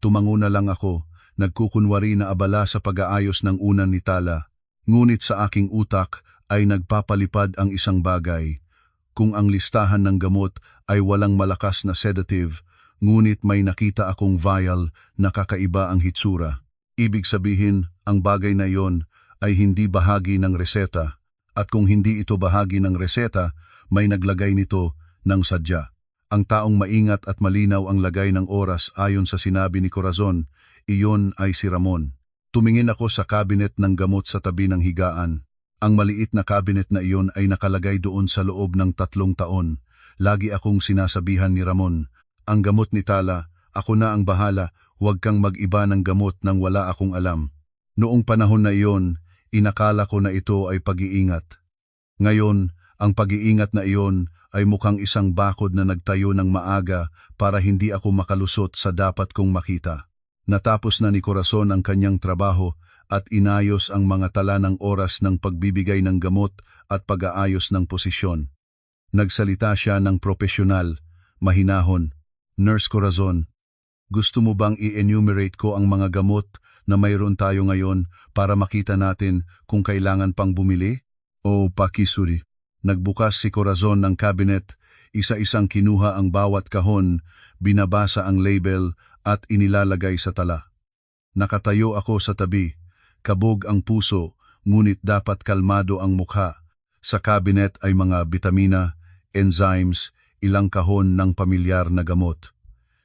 Tumango na lang ako, nagkukunwari na abala sa pag-aayos ng unan ni Tala. Ngunit sa aking utak ay nagpapalipad ang isang bagay. Kung ang listahan ng gamot ay walang malakas na sedative, ngunit may nakita akong vial na kakaiba ang hitsura. Ibig sabihin, ang bagay na iyon ay hindi bahagi ng reseta. At kung hindi ito bahagi ng reseta, may naglagay nito ng sadya. Ang taong maingat at malinaw ang lagay ng oras ayon sa sinabi ni Corazon, iyon ay si Ramon. Tumingin ako sa cabinet ng gamot sa tabi ng higaan. Ang maliit na cabinet na iyon ay nakalagay doon sa loob ng 3 taon. Lagi akong sinasabihan ni Ramon, ang gamot ni Tala, ako na ang bahala, huwag kang mag-iba ng gamot nang wala akong alam. Noong panahon na iyon, inakala ko na ito ay pag-iingat. Ngayon, ang pag-iingat na iyon ay mukhang isang bakod na nagtayo ng maaga para hindi ako makalusot sa dapat kong makita. Natapos na ni Corazon ang kanyang trabaho at inayos ang mga tala ng oras ng pagbibigay ng gamot at pag-aayos ng posisyon. Nagsalita siya ng propesyonal, mahinahon. Nurse Corazon, gusto mo bang i-enumerate ko ang mga gamot na mayroon tayo ngayon para makita natin kung kailangan pang bumili? O pakisuri. Nagbukas si Corazon ng cabinet, isa-isang kinuha ang bawat kahon, binabasa ang label at inilalagay sa tala. Nakatayo ako sa tabi, kabog ang puso, ngunit dapat kalmado ang mukha. Sa cabinet ay mga bitamina, enzymes, ilang kahon ng pamilyar na gamot.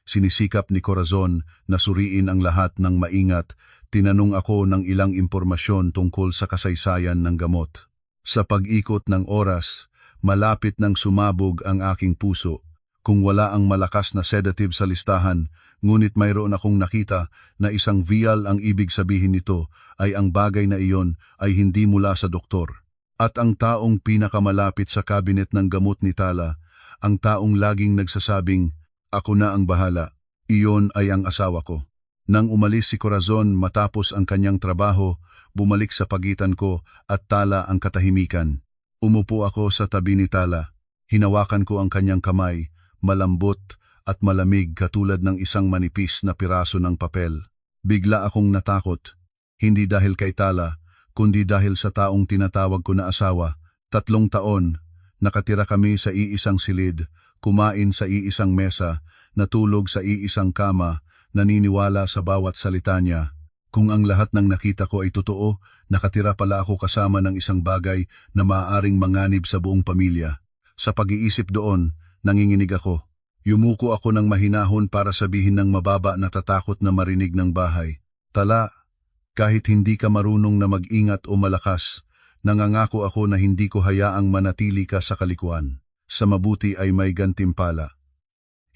Sinisikap ni Corazon na suriin ang lahat ng maingat, tinanong ako ng ilang impormasyon tungkol sa kasaysayan ng gamot. Sa pag-ikot ng oras, malapit nang sumabog ang aking puso. Kung wala ang malakas na sedative sa listahan, ngunit mayroon akong nakita na isang vial, ang ibig sabihin nito ay ang bagay na iyon ay hindi mula sa doktor. At ang taong pinakamalapit sa cabinet ng gamot ni Tala, ang taong laging nagsasabing, ako na ang bahala, iyon ay ang asawa ko. Nang umalis si Corazon matapos ang kanyang trabaho, bumalik sa pagitan ko at Tala ang katahimikan. Umupo ako sa tabi ni Tala. Hinawakan ko ang kanyang kamay, malambot at malamig katulad ng isang manipis na piraso ng papel. Bigla akong natakot, hindi dahil kay Tala, kundi dahil sa taong tinatawag ko na asawa. 3 taon, nakatira kami sa iisang silid, kumain sa iisang mesa, natulog sa iisang kama, naniniwala sa bawat salita niya. Kung ang lahat ng nakita ko ay totoo, nakatira pala ako kasama ng isang bagay na maaaring manganib sa buong pamilya. Sa pag-iisip doon, nanginginig ako. Yumuko ako ng mahinahon para sabihin ng mababa na tatakot na marinig ng bahay. Tala, kahit hindi ka marunong na mag-ingat o malakas, nangangako ako na hindi ko hayaang manatili ka sa kalikuan. Sa mabuti ay may gantimpala.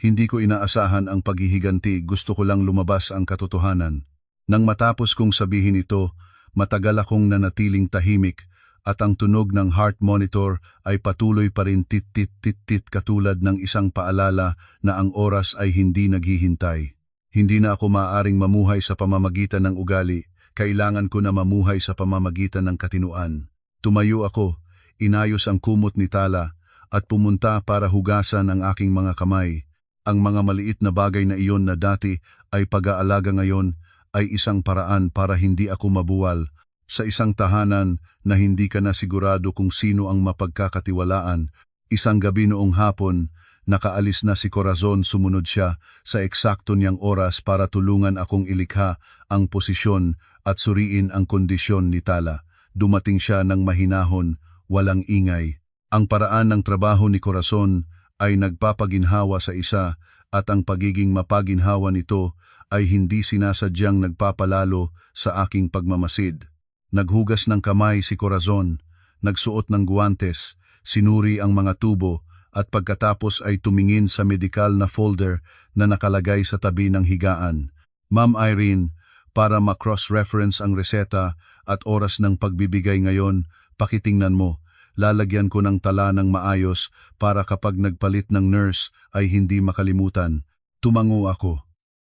Hindi ko inaasahan ang paghihiganti, gusto ko lang lumabas ang katotohanan. Nang matapos kong sabihin ito, matagal akong nanatiling tahimik at ang tunog ng heart monitor ay patuloy pa rin tit-tit-tit-tit katulad ng isang paalala na ang oras ay hindi naghihintay. Hindi na ako maaaring mamuhay sa pamamagitan ng ugali, kailangan ko na mamuhay sa pamamagitan ng katinuan. Tumayo ako, inayos ang kumot ni Tala at pumunta para hugasan ang aking mga kamay. Ang mga maliit na bagay na iyon na dati ay pag-aalaga ngayon ay isang paraan para hindi ako mabuwal sa isang tahanan na hindi ka na sigurado kung sino ang mapagkakatiwalaan. Isang gabi noong hapon, nakaalis na si Corazon, sumunod siya sa eksakto niyang oras para tulungan akong ilikha ang posisyon at suriin ang kondisyon ni Tala. Dumating siya ng mahinahon, walang ingay. Ang paraan ng trabaho ni Corazon ay nagpapaginhawa sa isa at ang pagiging mapaginhawa nito ay hindi sinasadyang nagpapalalo sa aking pagmamasid. Naghugas ng kamay si Corazon, nagsuot ng guwantes, sinuri ang mga tubo at pagkatapos ay tumingin sa medikal na folder na nakalagay sa tabi ng higaan. Ma'am Irene, para ma-cross-reference ang reseta at oras ng pagbibigay ngayon, pakitingnan mo. Lalagyan ko ng tala ng maayos para kapag nagpalit ng nurse ay hindi makalimutan. Tumango ako.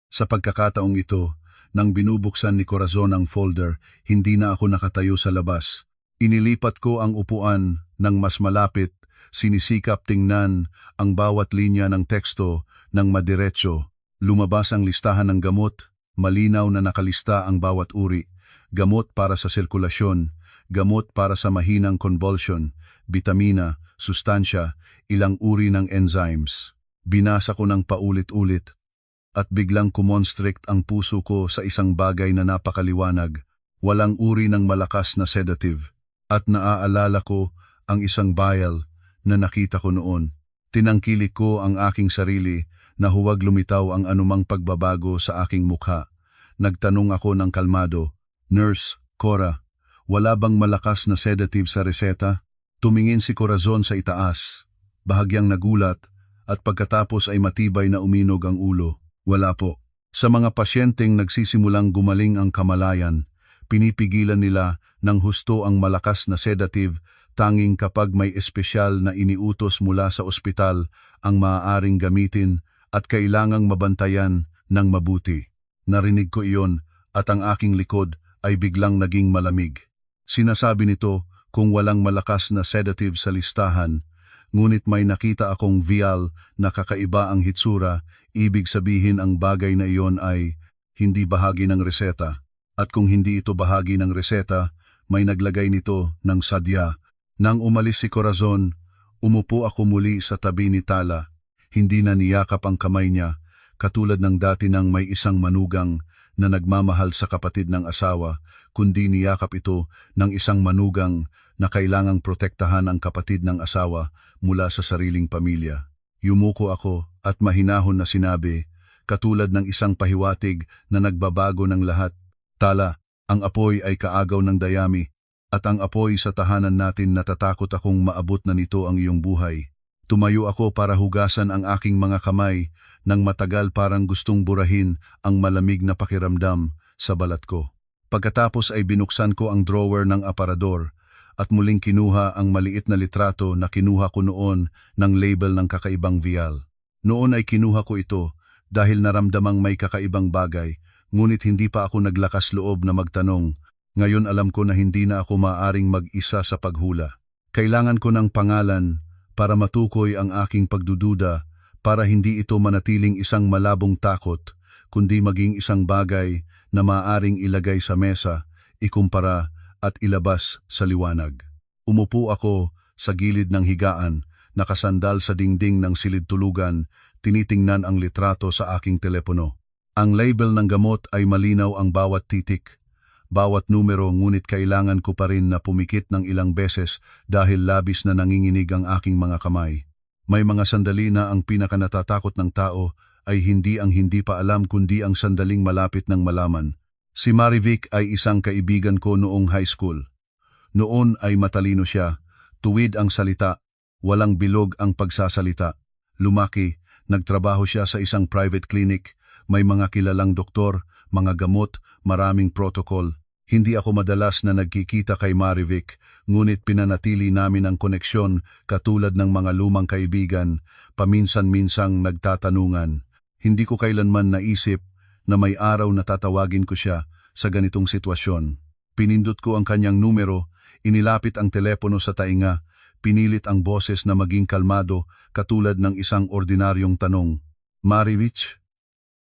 Sa pagkakataong ito, nang binubuksan ni Corazon ang folder, hindi na ako nakatayo sa labas. Inilipat ko ang upuan ng mas malapit, sinisikap tingnan ang bawat linya ng teksto ng madiretso. Lumabas ang listahan ng gamot, malinaw na nakalista ang bawat uri. Gamot para sa sirkulasyon, gamot para sa mahinang convulsion, bitamina, sustansya, ilang uri ng enzymes. Binasa ko ng paulit-ulit at biglang kumonstrict ang puso ko sa isang bagay na napakaliwanag. Walang uri ng malakas na sedative. At naaalala ko ang isang vial na nakita ko noon. Tinangkilik ko ang aking sarili na huwag lumitaw ang anumang pagbabago sa aking mukha. Nagtanong ako ng kalmado, "Nurse, Cora, wala bang malakas na sedative sa reseta?" Tumingin si Corazon sa itaas, bahagyang nagulat, at pagkatapos ay matibay na uminog ang ulo. Wala po. Sa mga pasyenteng nagsisimulang gumaling ang kamalayan, pinipigilan nila ng husto ang malakas na sedative tanging kapag may espesyal na iniutos mula sa ospital ang maaaring gamitin at kailangang mabantayan ng mabuti. Narinig ko iyon at ang aking likod ay biglang naging malamig. Sinasabi nito kung walang malakas na sedative sa listahan, ngunit may nakita akong vial na kakaiba ang hitsura, ibig sabihin ang bagay na iyon ay hindi bahagi ng reseta. At kung hindi ito bahagi ng reseta, may naglagay nito ng sadya. Nang umalis si Corazon, umupo ako muli sa tabi ni Tala. Hindi na niyakap ang kamay niya, katulad ng dati nang may isang manugang na nagmamahal sa kapatid ng asawa, kundi niyakap ito ng isang manugang na kailangang protektahan ang kapatid ng asawa mula sa sariling pamilya. Yumuko ako at mahinahon na sinabi, katulad ng isang pahiwatig na nagbabago ng lahat, "Tala, ang apoy ay kaagaw ng dayami, at ang apoy sa tahanan natin natatakot akong maabot na nito ang iyong buhay." Tumayo ako para hugasan ang aking mga kamay nang matagal parang gustong burahin ang malamig na pakiramdam sa balat ko. Pagkatapos ay binuksan ko ang drawer ng aparador at muling kinuha ang maliit na litrato na kinuha ko noon ng label ng kakaibang vial. Noon ay kinuha ko ito dahil naramdamang may kakaibang bagay, ngunit hindi pa ako naglakas loob na magtanong. Ngayon alam ko na hindi na ako maaaring mag-isa sa paghula. Kailangan ko ng pangalan para matukoy ang aking pagdududa, para hindi ito manatiling isang malabong takot, kundi maging isang bagay na maaaring ilagay sa mesa, ikumpara at ilabas sa liwanag. Umupo ako sa gilid ng higaan, nakasandal sa dingding ng silid tulugan, tinitingnan ang litrato sa aking telepono. Ang label ng gamot ay malinaw ang bawat titik, bawat numero, ngunit kailangan ko pa rin na pumikit ng ilang beses dahil labis na nanginginig ang aking mga kamay. May mga sandali na ang pinakanatatakot ng tao ay hindi ang hindi pa alam kundi ang sandaling malapit ng malaman. Si Marivic ay isang kaibigan ko noong high school. Noon ay matalino siya, tuwid ang salita, walang bilog ang pagsasalita. Lumaki, nagtrabaho siya sa isang private clinic, may mga kilalang doktor, mga gamot, maraming protocol. Hindi ako madalas na nagkikita kay Marivic, ngunit pinanatili namin ang koneksyon katulad ng mga lumang kaibigan, paminsan-minsang nagtatanungan. Hindi ko kailanman naisip na may araw na tatawagin ko siya sa ganitong sitwasyon. Pinindot ko ang kanyang numero, inilapit ang telepono sa tainga, pinilit ang boses na maging kalmado katulad ng isang ordinaryong tanong. Marivic?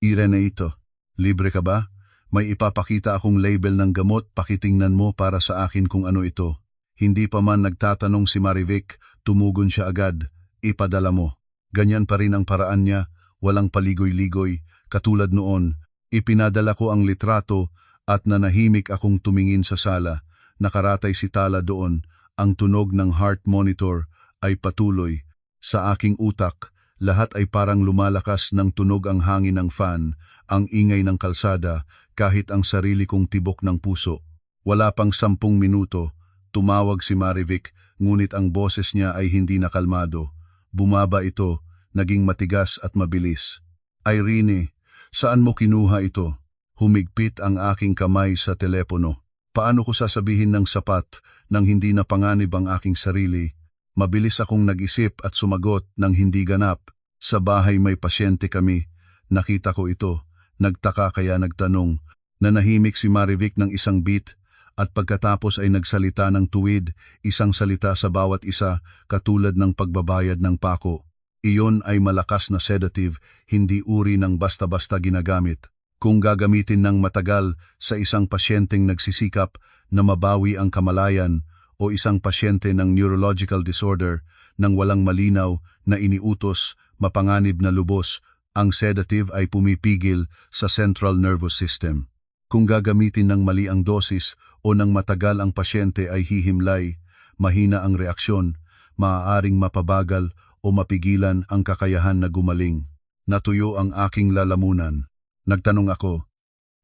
Irene ito. Libre ka ba? May ipapakita akong label ng gamot, pakitingnan mo para sa akin kung ano ito. Hindi pa man nagtatanong si Marivic, tumugon siya agad. Ipadala mo. Ganyan pa rin ang paraan niya, walang paligoy-ligoy, katulad noon. Ipinadala ko ang litrato at nanahimik akong tumingin sa sala. Nakaratay si Tala doon. Ang tunog ng heart monitor ay patuloy. Sa aking utak, lahat ay parang lumalakas ng tunog ang hangin ng fan, ang ingay ng kalsada, kahit ang sarili kong tibok ng puso. Wala pang 10 minuto, tumawag si Marivic, ngunit ang boses niya ay hindi nakalmado. Bumaba ito, naging matigas at mabilis. Irene, saan mo kinuha ito? Humigpit ang aking kamay sa telepono. Paano ko sasabihin ng sapat nang hindi napanganib ang aking sarili? Mabilis akong nag-isip at sumagot ng hindi ganap. Sa bahay may pasyente kami. Nakita ko ito. Nagtaka kaya nagtanong. Nanahimik si Marivic ng isang beat at pagkatapos ay nagsalita ng tuwid, isang salita sa bawat isa katulad ng pagbabayad ng pako. Iyon ay malakas na sedative, hindi uri ng basta-basta ginagamit. Kung gagamitin ng matagal sa isang pasyenteng nagsisikap na mabawi ang kamalayan o isang pasyente ng neurological disorder nang walang malinaw na iniutos, mapanganib na lubos, ang sedative ay pumipigil sa central nervous system. Kung gagamitin ng mali ang dosis o ng matagal ang pasyente ay hihimlay, mahina ang reaksyon, maaaring mapabagal o mapigilan ang kakayahan na gumaling. Natuyo ang aking lalamunan. Nagtanong ako.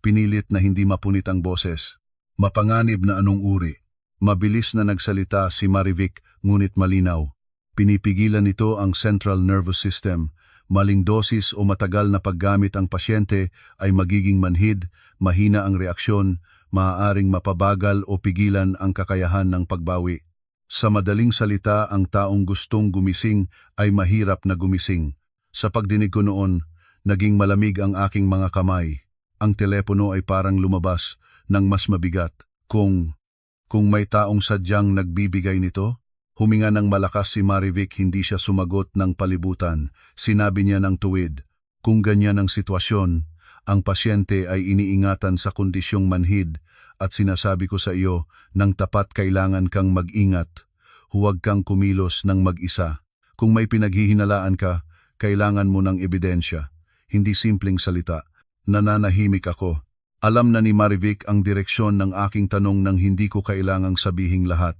Pinilit na hindi mapunit ang boses. Mapanganib na anong uri? Mabilis na nagsalita si Marivic ngunit malinaw. Pinipigilan nito ang central nervous system. Maling dosis o matagal na paggamit ang pasyente ay magiging manhid, mahina ang reaksyon, maaaring mapabagal o pigilan ang kakayahan ng pagbawi. Sa madaling salita, ang taong gustong gumising ay mahirap na gumising. Sa pagdinig ko noon, naging malamig ang aking mga kamay. Ang telepono ay parang lumabas ng mas mabigat. Kung may taong sadyang nagbibigay nito, huminga ng malakas si Marivic, hindi siya sumagot ng palibutan. Sinabi niya ng tuwid, kung ganyan ang sitwasyon, ang pasyente ay iniingatan sa kondisyong manhid at sinasabi ko sa iyo, ng tapat kailangan kang mag-ingat. Huwag kang kumilos ng mag-isa. Kung may pinaghihinalaan ka, kailangan mo ng ebidensya. Hindi simpleng salita. Nananahimik ako. Alam na ni Marivic ang direksyon ng aking tanong nang hindi ko kailangang sabihing lahat.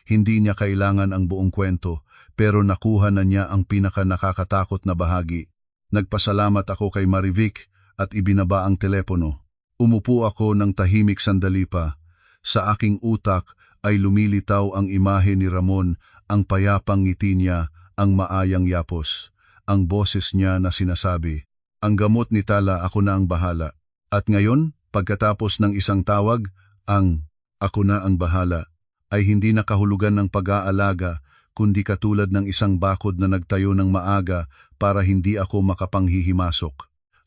Hindi niya kailangan ang buong kwento, pero nakuha na niya ang pinaka nakakatakot na bahagi. Nagpasalamat ako kay Marivic at ibinaba ang telepono. Umupo ako ng tahimik sandali pa. Sa aking utak ay lumilitaw ang imahe ni Ramon, ang payapang ngiti niya, ang maayang yapos. Ang boses niya na sinasabi, ang gamot ni Tala, ako na ang bahala. At ngayon, pagkatapos ng isang tawag, ang ako na ang bahala ay hindi nakahulugan ng pag-aalaga, kundi katulad ng isang bakod na nagtayo ng maaga para hindi ako makapanghihimasok.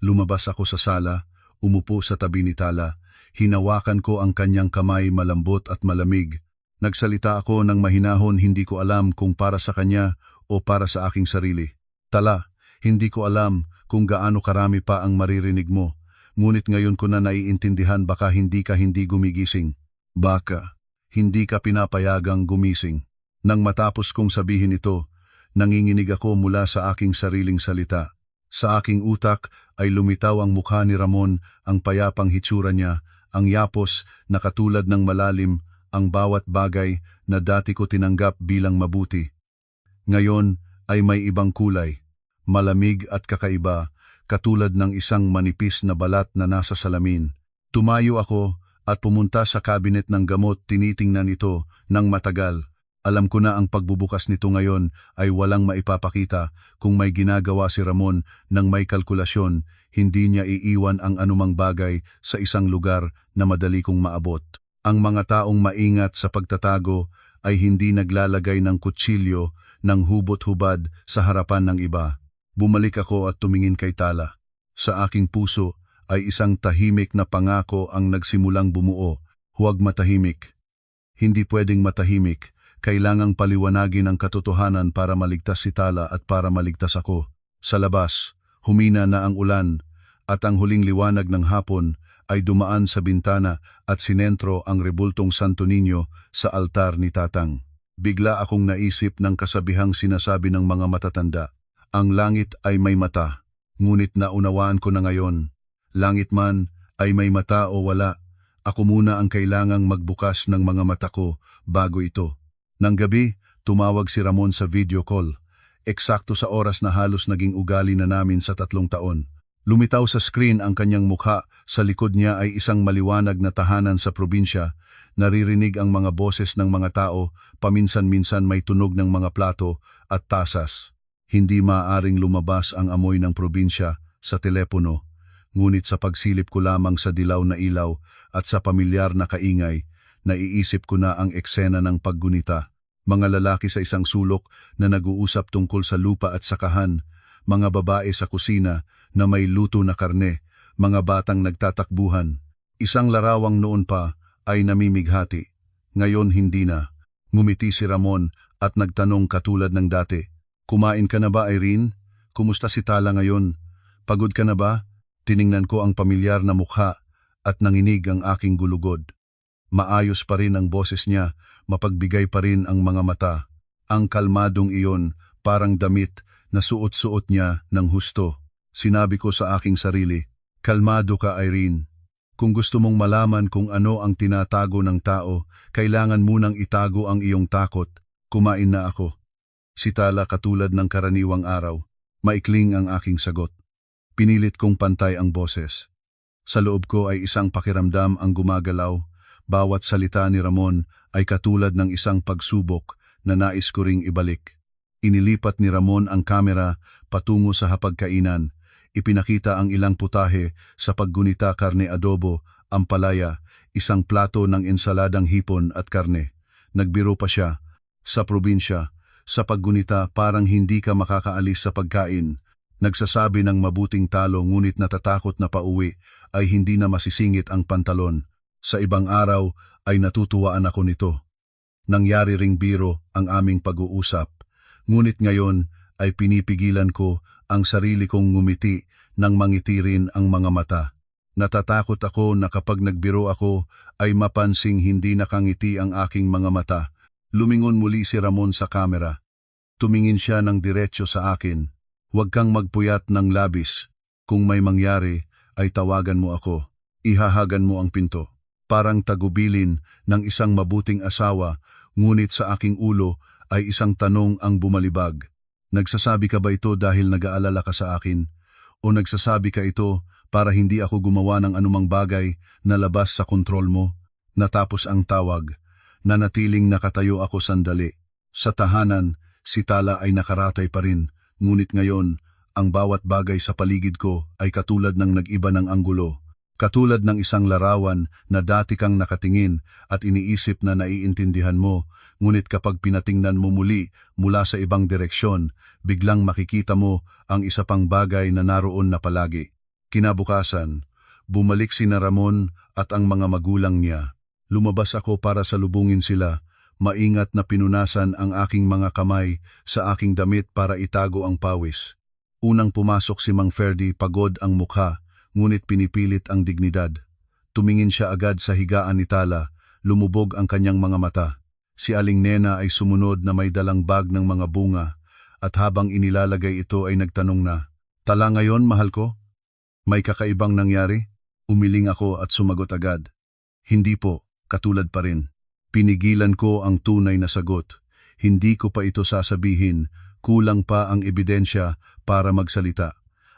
Lumabas ako sa sala, umupo sa tabi ni Tala, hinawakan ko ang kanyang kamay, malambot at malamig. Nagsalita ako ng mahinahon, hindi ko alam kung para sa kanya o para sa aking sarili. Tala, hindi ko alam kung gaano karami pa ang maririnig mo, ngunit ngayon ko na naiintindihan, baka hindi ka hindi gumigising. Baka hindi ka pinapayagang gumising. Nang matapos kong sabihin ito, nanginginig ako mula sa aking sariling salita. Sa aking utak ay lumitaw ang mukha ni Ramon, ang payapang hitsura niya, ang yapos na katulad ng malalim, ang bawat bagay na dati ko tinanggap bilang mabuti. Ngayon ay may ibang kulay, malamig at kakaiba, katulad ng isang manipis na balat na nasa salamin. Tumayo ako at pumunta sa kabinet ng gamot, tinitingnan ito ng matagal. Alam ko na ang pagbubukas nito ngayon ay walang maipapakita. Kung may ginagawa si Ramon ng may kalkulasyon, hindi niya iiwan ang anumang bagay sa isang lugar na madali kong maabot. Ang mga taong maingat sa pagtatago ay hindi naglalagay ng kutsilyo ng hubot-hubad sa harapan ng iba. Bumalik ako at tumingin kay Tala. Sa aking puso ay isang tahimik na pangako ang nagsimulang bumuo. Huwag matahimik. Hindi pwedeng matahimik. Kailangang paliwanagin ang katotohanan para maligtas si Tala at para maligtas ako. Sa labas, humina na ang ulan at ang huling liwanag ng hapon ay dumaan sa bintana at sinentro ang rebultong Santo Niño sa altar ni Tatang. Bigla akong naisip ng kasabihang sinasabi ng mga matatanda. Ang langit ay may mata, ngunit naunawaan ko na ngayon. Langit man ay may mata o wala, ako muna ang kailangang magbukas ng mga mata ko bago ito. Nang gabi, tumawag si Ramon sa video call. Eksakto sa oras na halos naging ugali na namin sa 3 taon. Lumitaw sa screen ang kanyang mukha, sa likod niya ay isang maliwanag na tahanan sa probinsya. Naririnig ang mga boses ng mga tao, paminsan-minsan may tunog ng mga plato at tasas. Hindi maaaring lumabas ang amoy ng probinsya sa telepono, ngunit sa pagsilip ko lamang sa dilaw na ilaw at sa pamilyar na kaingay, naiisip ko na ang eksena ng paggunita. Mga lalaki sa isang sulok na nag-uusap tungkol sa lupa at sakahan, mga babae sa kusina na may luto na karne, mga batang nagtatakbuhan. Isang larawang noon pa ay namimighati, ngayon hindi na. Ngumiti si Ramon at nagtanong katulad ng dati, "Kumain ka na ba, Irene? Kumusta si Tala ngayon? Pagod ka na ba?" Tiningnan ko ang pamilyar na mukha at nanginig ang aking gulugod. Maayos pa rin ang boses niya, mapagbigay pa rin ang mga mata. Ang kalmadong iyon, parang damit na suot-suot niya ng husto. Sinabi ko sa aking sarili, "Kalmado ka, Irene. Kung gusto mong malaman kung ano ang tinatago ng tao, kailangan munang itago ang iyong takot. Kumain na ako." Si Tala katulad ng karaniwang araw, maikling ang aking sagot. Pinilit kong pantay ang boses. Sa loob ko ay isang pakiramdam ang gumagalaw. Bawat salita ni Ramon ay katulad ng isang pagsubok na nais ko ring ibalik. Inilipat ni Ramon ang kamera patungo sa hapagkainan. Ipinakita ang ilang putahe sa paggunita, karne adobo, ampalaya, isang plato ng ensaladang hipon at karne. Nagbiro pa siya. Sa probinsya, sa paggunita parang hindi ka makakaalis sa pagkain. Nagsasabi ng mabuting talo ngunit natatakot na pauwi ay hindi na masisingit ang pantalon. Sa ibang araw ay natutuwaan ako nito. Nangyari ring biro ang aming pag-uusap. Ngunit ngayon ay pinipigilan ko ang sarili kong ngumiti nang mangiti rin ang mga mata. Natatakot ako na kapag nagbiro ako ay mapansing hindi nakangiti ang aking mga mata. Lumingon muli si Ramon sa kamera. Tumingin siya ng diretso sa akin. "Huwag kang magpuyat ng labis. Kung may mangyari ay tawagan mo ako. Ihahagan mo ang pinto." Parang tagubilin ng isang mabuting asawa, ngunit sa aking ulo ay isang tanong ang bumalibag. Nagsasabi ka ba ito dahil nag-aalala ka sa akin? O nagsasabi ka ito para hindi ako gumawa ng anumang bagay na labas sa kontrol mo? Natapos ang tawag. Nanatiling nakatayo ako sandali. Sa tahanan, si Tala ay nakaratay pa rin, ngunit ngayon, ang bawat bagay sa paligid ko ay katulad ng nag-iba ng anggulo. Katulad ng isang larawan na dati kang nakatingin at iniisip na naiintindihan mo, ngunit kapag pinatingnan mo muli mula sa ibang direksyon, biglang makikita mo ang isa pang bagay na naroon na palagi. Kinabukasan, bumalik si Ramon at ang mga magulang niya. Lumabas ako para salubungin sila, maingat na pinunasan ang aking mga kamay sa aking damit para itago ang pawis. Unang pumasok si Mang Ferdy, pagod ang mukha, ngunit pinipilit ang dignidad. Tumingin siya agad sa higaan ni Tala, lumubog ang kanyang mga mata. Si Aling Nena ay sumunod na may dalang bag ng mga bunga at habang inilalagay ito ay nagtanong na, "Tala ngayon, mahal ko? May kakaibang nangyari?" Umiling ako at sumagot agad, "Hindi po, katulad pa rin." Pinigilan ko ang tunay na sagot. Hindi ko pa ito sasabihin, kulang pa ang ebidensya para magsalita.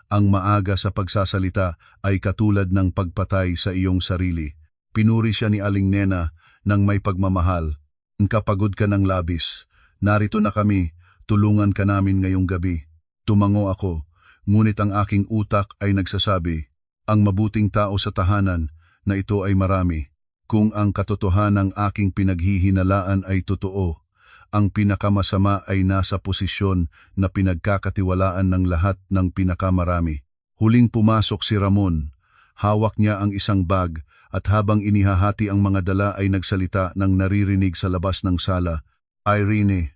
Ang maaga sa pagsasalita ay katulad ng pagpatay sa iyong sarili. Pinuri siya ni Aling Nena ng may pagmamahal. "Kapagod ka ng labis. Narito na kami, tulungan ka namin ngayong gabi." Tumango ako, ngunit ang aking utak ay nagsasabi, ang mabuting tao sa tahanan na ito ay marami. Kung ang katotohanang aking pinaghihinalaan ay totoo, ang pinakamasama ay nasa posisyon na pinagkakatiwalaan ng lahat ng pinakamarami. Huling pumasok si Ramon. Hawak niya ang isang bag at habang inihahati ang mga dala ay nagsalita ng naririnig sa labas ng sala, "Irene,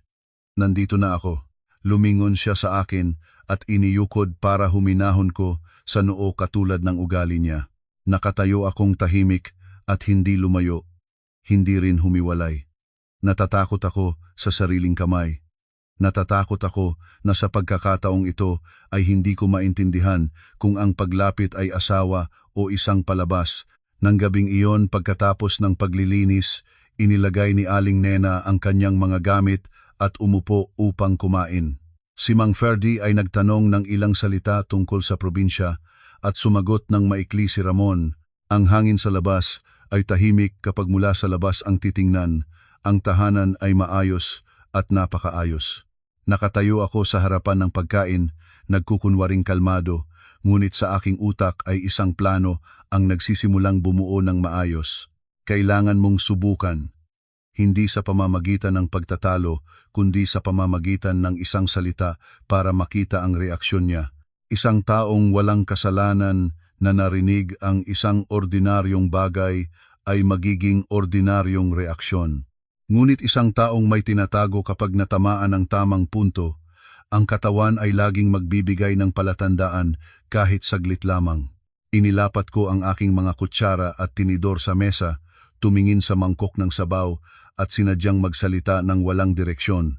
nandito na ako." Lumingon siya sa akin at iniyukod para huminahon ko sa noo katulad ng ugali niya. Nakatayo akong tahimik at hindi lumayo, hindi rin humiwalay. Natatakot ako sa sariling kamay. Natatakot ako na sa pagkakataong ito ay hindi ko maintindihan kung ang paglapit ay asawa o isang palabas. Nang gabing iyon pagkatapos ng paglilinis, inilagay ni Aling Nena ang kanyang mga gamit at umupo upang kumain. Si Mang Ferdi ay nagtanong ng ilang salita tungkol sa probinsya at sumagot ng maikli si Ramon. Ang hangin sa labas ay tahimik kapag mula sa labas ang titingnan. Ang tahanan ay maayos at napakaayos. Nakatayo ako sa harapan ng pagkain, nagkukunwaring kalmado, ngunit sa aking utak ay isang plano ang nagsisimulang bumuo ng maayos. Kailangan mong subukan. Hindi sa pamamagitan ng pagtatalo, kundi sa pamamagitan ng isang salita para makita ang reaksyon niya. Isang taong walang kasalanan na narinig ang isang ordinaryong bagay ay magiging ordinaryong reaksyon. Ngunit isang taong may tinatago kapag natamaan ang tamang punto, ang katawan ay laging magbibigay ng palatandaan kahit saglit lamang. Inilapat ko ang aking mga kutsara at tinidor sa mesa, tumingin sa mangkok ng sabaw at sinadyang magsalita ng walang direksyon.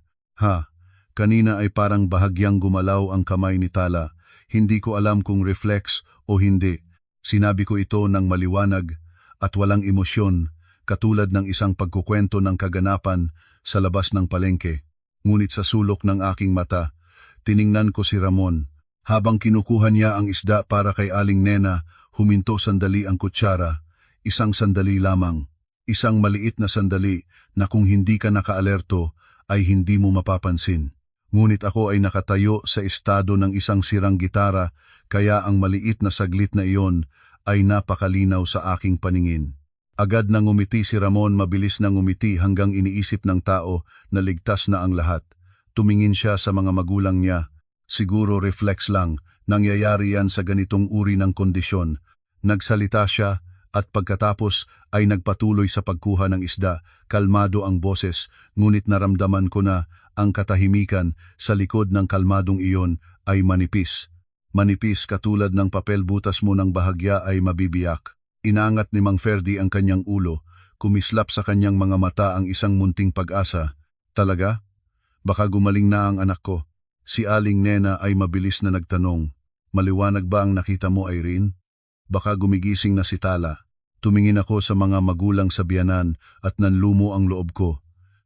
Kanina ay parang bahagyang gumalaw ang kamay ni Tala. Hindi ko alam kung reflex o hindi. Sinabi ko ito ng maliwanag at walang emosyon, katulad ng isang pagkukwento ng kaganapan sa labas ng palengke. Ngunit sa sulok ng aking mata, tiningnan ko si Ramon. Habang kinukuha niya ang isda para kay Aling Nena, huminto sandali ang kutsara. Isang sandali lamang. Isang maliit na sandali na kung hindi ka nakaalerto ay hindi mo mapapansin. Ngunit ako ay nakatayo sa estado ng isang sirang gitara, kaya ang maliit na saglit na iyon ay napakalinaw sa aking paningin. Agad nang ngumiti si Ramon, mabilis nang ngumiti hanggang iniisip ng tao na ligtas na ang lahat. Tumingin siya sa mga magulang niya. Siguro reflex lang, nangyayari yan sa ganitong uri ng kondisyon. Nagsalita siya at pagkatapos ay nagpatuloy sa pagkuha ng isda. Kalmado ang boses, ngunit naramdaman ko na ang katahimikan sa likod ng kalmadong iyon ay manipis. Manipis katulad ng papel butas mo ng bahagya ay mabibiyak. Inangat ni Mang Ferdi ang kanyang ulo, kumislap sa kanyang mga mata ang isang munting pag-asa. "Talaga? Baka gumaling na ang anak ko." Si Aling Nena ay mabilis na nagtanong, "Maliwanag ba ang nakita mo, Irene?" Baka gumigising na si Tala. Tumingin ako sa mga magulang sa biyanan at nanlumo ang loob ko.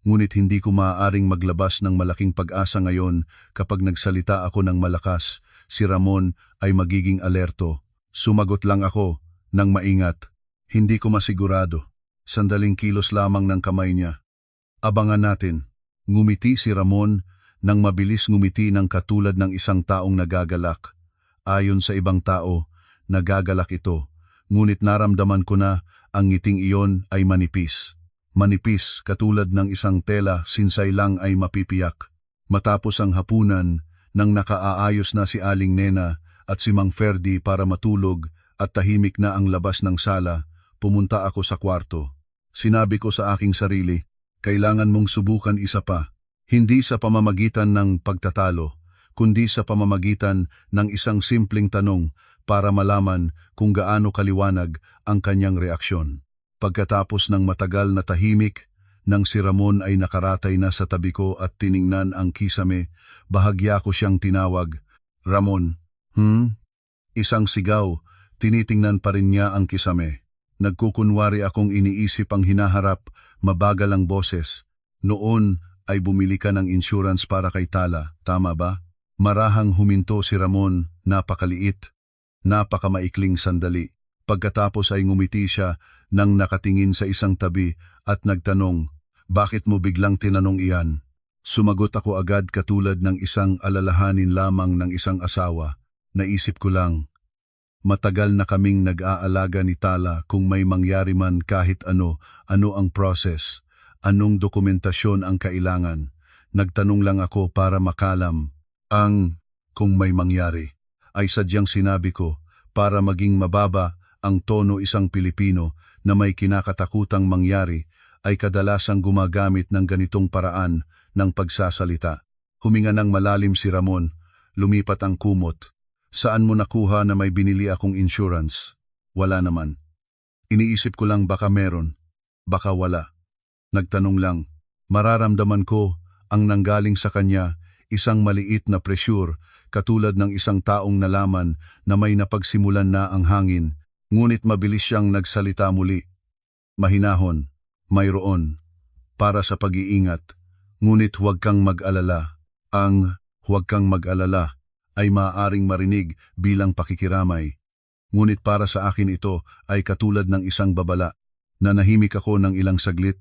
Ngunit hindi ko maaaring maglabas ng malaking pag-asa ngayon kapag nagsalita ako ng malakas. Si Ramon ay magiging alerto. Sumagot lang ako nang maingat. Hindi ko masigurado. Sandaling kilos lamang ng kamay niya. "Abangan natin." Ngumiti si Ramon nang mabilis ngumiti ng katulad ng isang taong nagagalak. Ayon sa ibang tao, nagagalak ito. Ngunit naramdaman ko na ang ngiting iyon ay manipis. Manipis katulad ng isang tela, sinsay lang ay mapipiyak. Matapos ang hapunan, nang nakaaayos na si Aling Nena at si Mang Ferdi para matulog, at tahimik na ang labas ng sala, pumunta ako sa kwarto. Sinabi ko sa aking sarili, kailangan mong subukan isa pa. Hindi sa pamamagitan ng pagtatalo, kundi sa pamamagitan ng isang simpleng tanong para malaman kung gaano kaliwanag ang kanyang reaksyon. Pagkatapos ng matagal na tahimik, Nang si Ramon ay nakaratay na sa tabi ko at tiningnan ang kisame, bahagya ko siyang tinawag. Ramon, Isang sigaw, tinitingnan pa rin niya ang kisame. Nagkukunwari akong iniisip ang hinaharap, mabagal ang boses. Noon ay bumili ka ng insurance para kay Tala, tama ba? Marahang huminto si Ramon, napakaliit, napakamaikling sandali. Pagkatapos ay ngumiti siya nang nakatingin sa isang tabi at nagtanong, bakit mo biglang tinanong iyan? Sumagot ako agad katulad ng isang alalahanin lamang ng isang asawa. Naisip ko lang, matagal na kaming nag-aalaga ni Tala kung may mangyari man kahit ano ang process, anong dokumentasyon ang kailangan. Nagtanong lang ako para makalam. Kung may mangyari, ay sadyang sinabi ko para maging mababa ang tono. Isang Pilipino na may kinakatakutang mangyari ay kadalasang gumagamit ng ganitong paraan ng pagsasalita. Huminga ng malalim si Ramon, lumipat ang kumot. Saan mo nakuha na may binili akong insurance? Wala naman. Iniisip ko lang baka meron, baka wala. Nagtanong lang, mararamdaman ko ang nanggaling sa kanya, isang maliit na pressure, katulad ng isang taong nalaman na may napagsimulan na ang hangin, ngunit mabilis siyang nagsalita muli. Mahinahon, mayroon, para sa pag-iingat, ngunit huwag kang mag-alala. Ang huwag kang mag-alala ay maaaring marinig bilang pakikiramay. Ngunit para sa akin ito ay katulad ng isang babala. Nanahimik ako ng ilang saglit,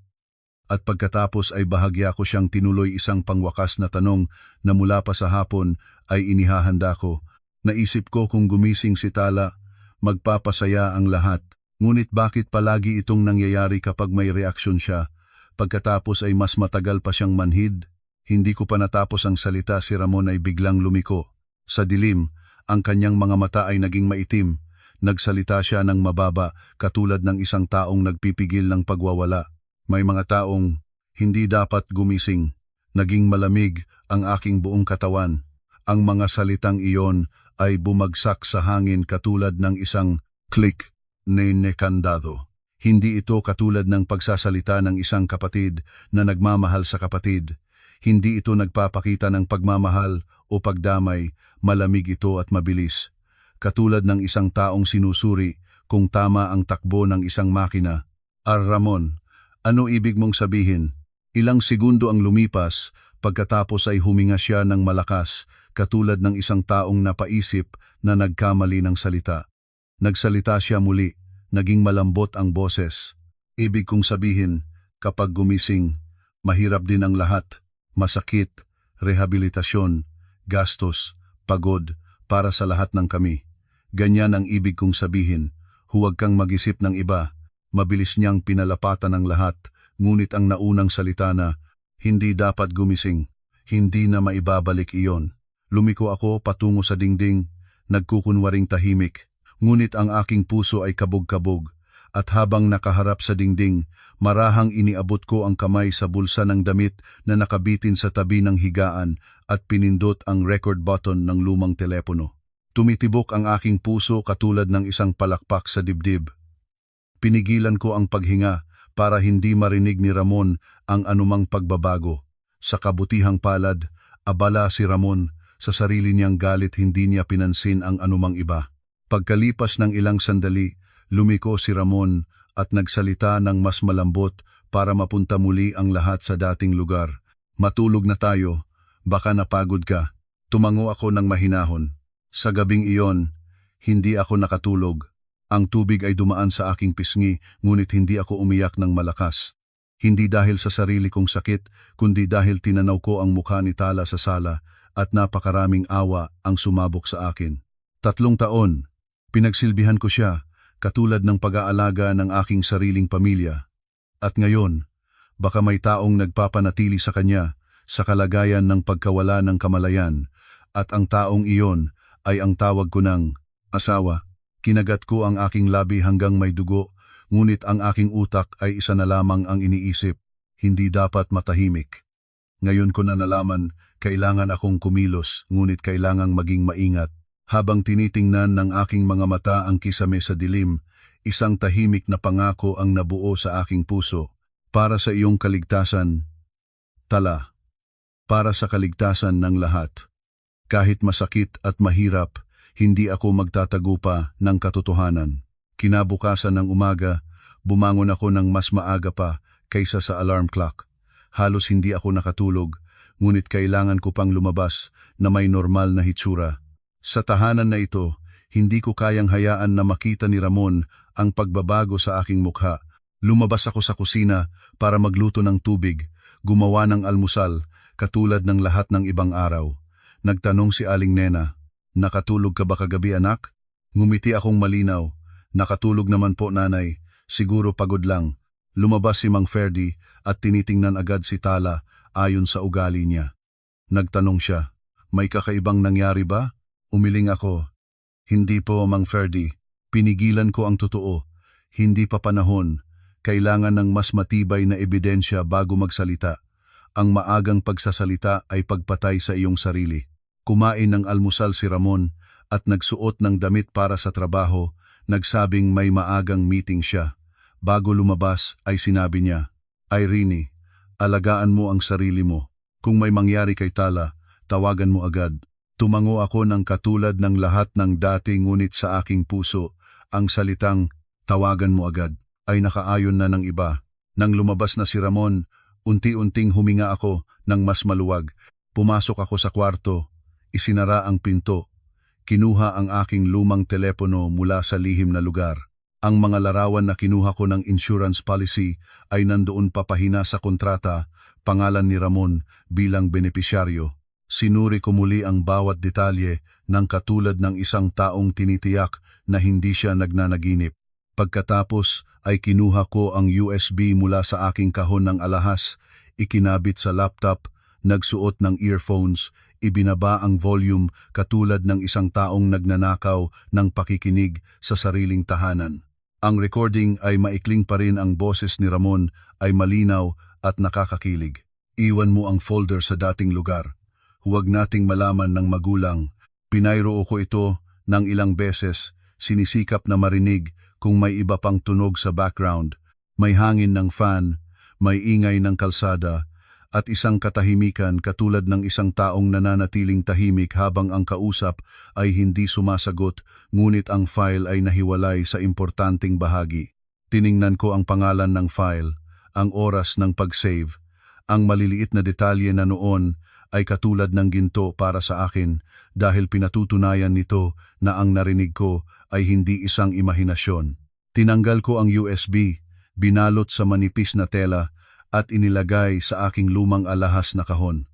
at pagkatapos ay bahagya ko siyang tinuloy. Isang pangwakas na tanong na mula pa sa hapon ay inihahanda ko. Naisip ko kung gumising si Tala, magpapasaya ang lahat. Ngunit bakit palagi itong nangyayari kapag may reaksyon siya? Pagkatapos ay mas matagal pa siyang manhid. Hindi ko pa natapos ang salita, si Ramon ay biglang lumiko. Sa dilim, ang kanyang mga mata ay naging maitim. Nagsalita siya ng mababa, katulad ng isang taong nagpipigil ng pagwawala. May mga taong hindi dapat gumising. Naging malamig ang aking buong katawan. Ang mga salitang iyon ay bumagsak sa hangin katulad ng isang click na kandado. Hindi ito katulad ng pagsasalita ng isang kapatid na nagmamahal sa kapatid. Hindi ito nagpapakita ng pagmamahal o pagdamay, malamig ito at mabilis. Katulad ng isang taong sinusuri kung tama ang takbo ng isang makina. Ramon, ano ibig mong sabihin? Ilang segundo ang lumipas, pagkatapos ay huminga siya ng malakas, katulad ng isang taong napaisip na nagkamali ng salita. Nagsalita siya muli, naging malambot ang boses. Ibig kong sabihin, kapag gumising, mahirap din ang lahat. Masakit, rehabilitasyon, gastos, pagod, para sa lahat ng kami. Ganyan ang ibig kong sabihin, huwag kang mag-isip ng iba. Mabilis niyang pinalapatan ang lahat, ngunit ang naunang salita na, hindi dapat gumising, hindi na maibabalik iyon. Lumiko ako patungo sa dingding, nagkukunwaring tahimik, ngunit ang aking puso ay kabog-kabog. At habang nakaharap sa dingding, marahang iniabot ko ang kamay sa bulsa ng damit na nakabitin sa tabi ng higaan at pinindot ang record button ng lumang telepono. Tumitibok ang aking puso katulad ng isang palakpak sa dibdib. Pinigilan ko ang paghinga para hindi marinig ni Ramon ang anumang pagbabago. Sa kabutihang palad, abala si Ramon sa sarili niyang galit, hindi niya pinansin ang anumang iba. Pagkalipas ng ilang sandali, lumiko si Ramon at nagsalita ng mas malambot para mapunta muli ang lahat sa dating lugar. Matulog na tayo, baka napagod ka. Tumango ako ng mahinahon. Sa gabing iyon, hindi ako nakatulog. Ang tubig ay dumaan sa aking pisngi, ngunit hindi ako umiyak ng malakas. Hindi dahil sa sarili kong sakit, kundi dahil tinanaw ko ang mukha ni Tala sa sala at napakaraming awa ang sumabok sa akin. 3 taon, pinagsilbihan ko siya, katulad ng pag-aalaga ng aking sariling pamilya. At ngayon, baka may taong nagpapanatili sa kanya sa kalagayan ng pagkawala ng kamalayan, at ang taong iyon ay ang tawag ko ng asawa. Kinagat ko ang aking labi hanggang may dugo, ngunit ang aking utak ay isa na lamang ang iniisip, hindi dapat matahimik. Ngayon ko na nalaman, kailangan akong kumilos, ngunit kailangang maging maingat. Habang tinitingnan ng aking mga mata ang kisame sa dilim, isang tahimik na pangako ang nabuo sa aking puso. Para sa iyong kaligtasan, Tala. Para sa kaligtasan ng lahat. Kahit masakit at mahirap, hindi ako magtatago pa ng katotohanan. Kinabukasan ng umaga, bumangon ako ng mas maaga pa kaysa sa alarm clock. Halos hindi ako nakatulog, ngunit kailangan ko pang lumabas na may normal na hitsura. Sa tahanan na ito, hindi ko kayang hayaan na makita ni Ramon ang pagbabago sa aking mukha. Lumabas ako sa kusina para magluto ng tubig, gumawa ng almusal, katulad ng lahat ng ibang araw. Nagtanong si Aling Nena, "Nakatulog ka ba kagabi, anak?" Ngumiti akong malinaw. "Nakatulog naman po, nanay. Siguro pagod lang." Lumabas si Mang Ferdy at tinitingnan agad si Tala ayon sa ugali niya. Nagtanong siya, "May kakaibang nangyari ba?" Umiling ako. "Hindi po, Mang Ferdy. Pinigilan ko ang totoo. Hindi pa panahon. Kailangan ng mas matibay na ebidensya bago magsalita. Ang maagang pagsasalita ay pagpatay sa iyong sarili." Kumain ng almusal si Ramon at nagsuot ng damit para sa trabaho, nagsabing may maagang meeting siya. Bago lumabas ay sinabi niya, "Irene, alagaan mo ang sarili mo. Kung may mangyari kay Tala, tawagan mo agad." Tumango ako ng katulad ng lahat ng dati, ngunit sa aking puso, ang salitang, "tawagan mo agad," ay nakaayon na ng iba. Nang lumabas na si Ramon, unti-unting huminga ako ng mas maluwag. Pumasok ako sa kwarto, isinara ang pinto, kinuha ang aking lumang telepono mula sa lihim na lugar. Ang mga larawan na kinuha ko ng insurance policy ay nandoon papahina sa kontrata, pangalan ni Ramon bilang benepisyaryo. Sinuri ko muli ang bawat detalye ng katulad ng isang taong tinitiyak na hindi siya nagnanaginip. Pagkatapos ay kinuha ko ang USB mula sa aking kahon ng alahas, ikinabit sa laptop, nagsuot ng earphones, ibinaba ang volume katulad ng isang taong nagnanakaw ng pakikinig sa sariling tahanan. Ang recording ay maikling pa rin, ang boses ni Ramon ay malinaw at nakakakilig. "Iwan mo ang folder sa dating lugar. Huwag nating malaman ng magulang." Pinayro ko ito ng ilang beses, sinisikap na marinig kung may iba pang tunog sa background. May hangin ng fan, may ingay ng kalsada, at isang katahimikan katulad ng isang taong nananatiling tahimik habang ang kausap ay hindi sumasagot, ngunit ang file ay nahiwalay sa importanteng bahagi. Tiningnan ko ang pangalan ng file, ang oras ng pag-save. Ang maliliit na detalye na noon ay katulad ng ginto para sa akin, dahil pinatutunayan nito na ang narinig ko ay hindi isang imahinasyon. Tinanggal ko ang USB, binalot sa manipis na tela, at inilagay sa aking lumang alahas na kahon.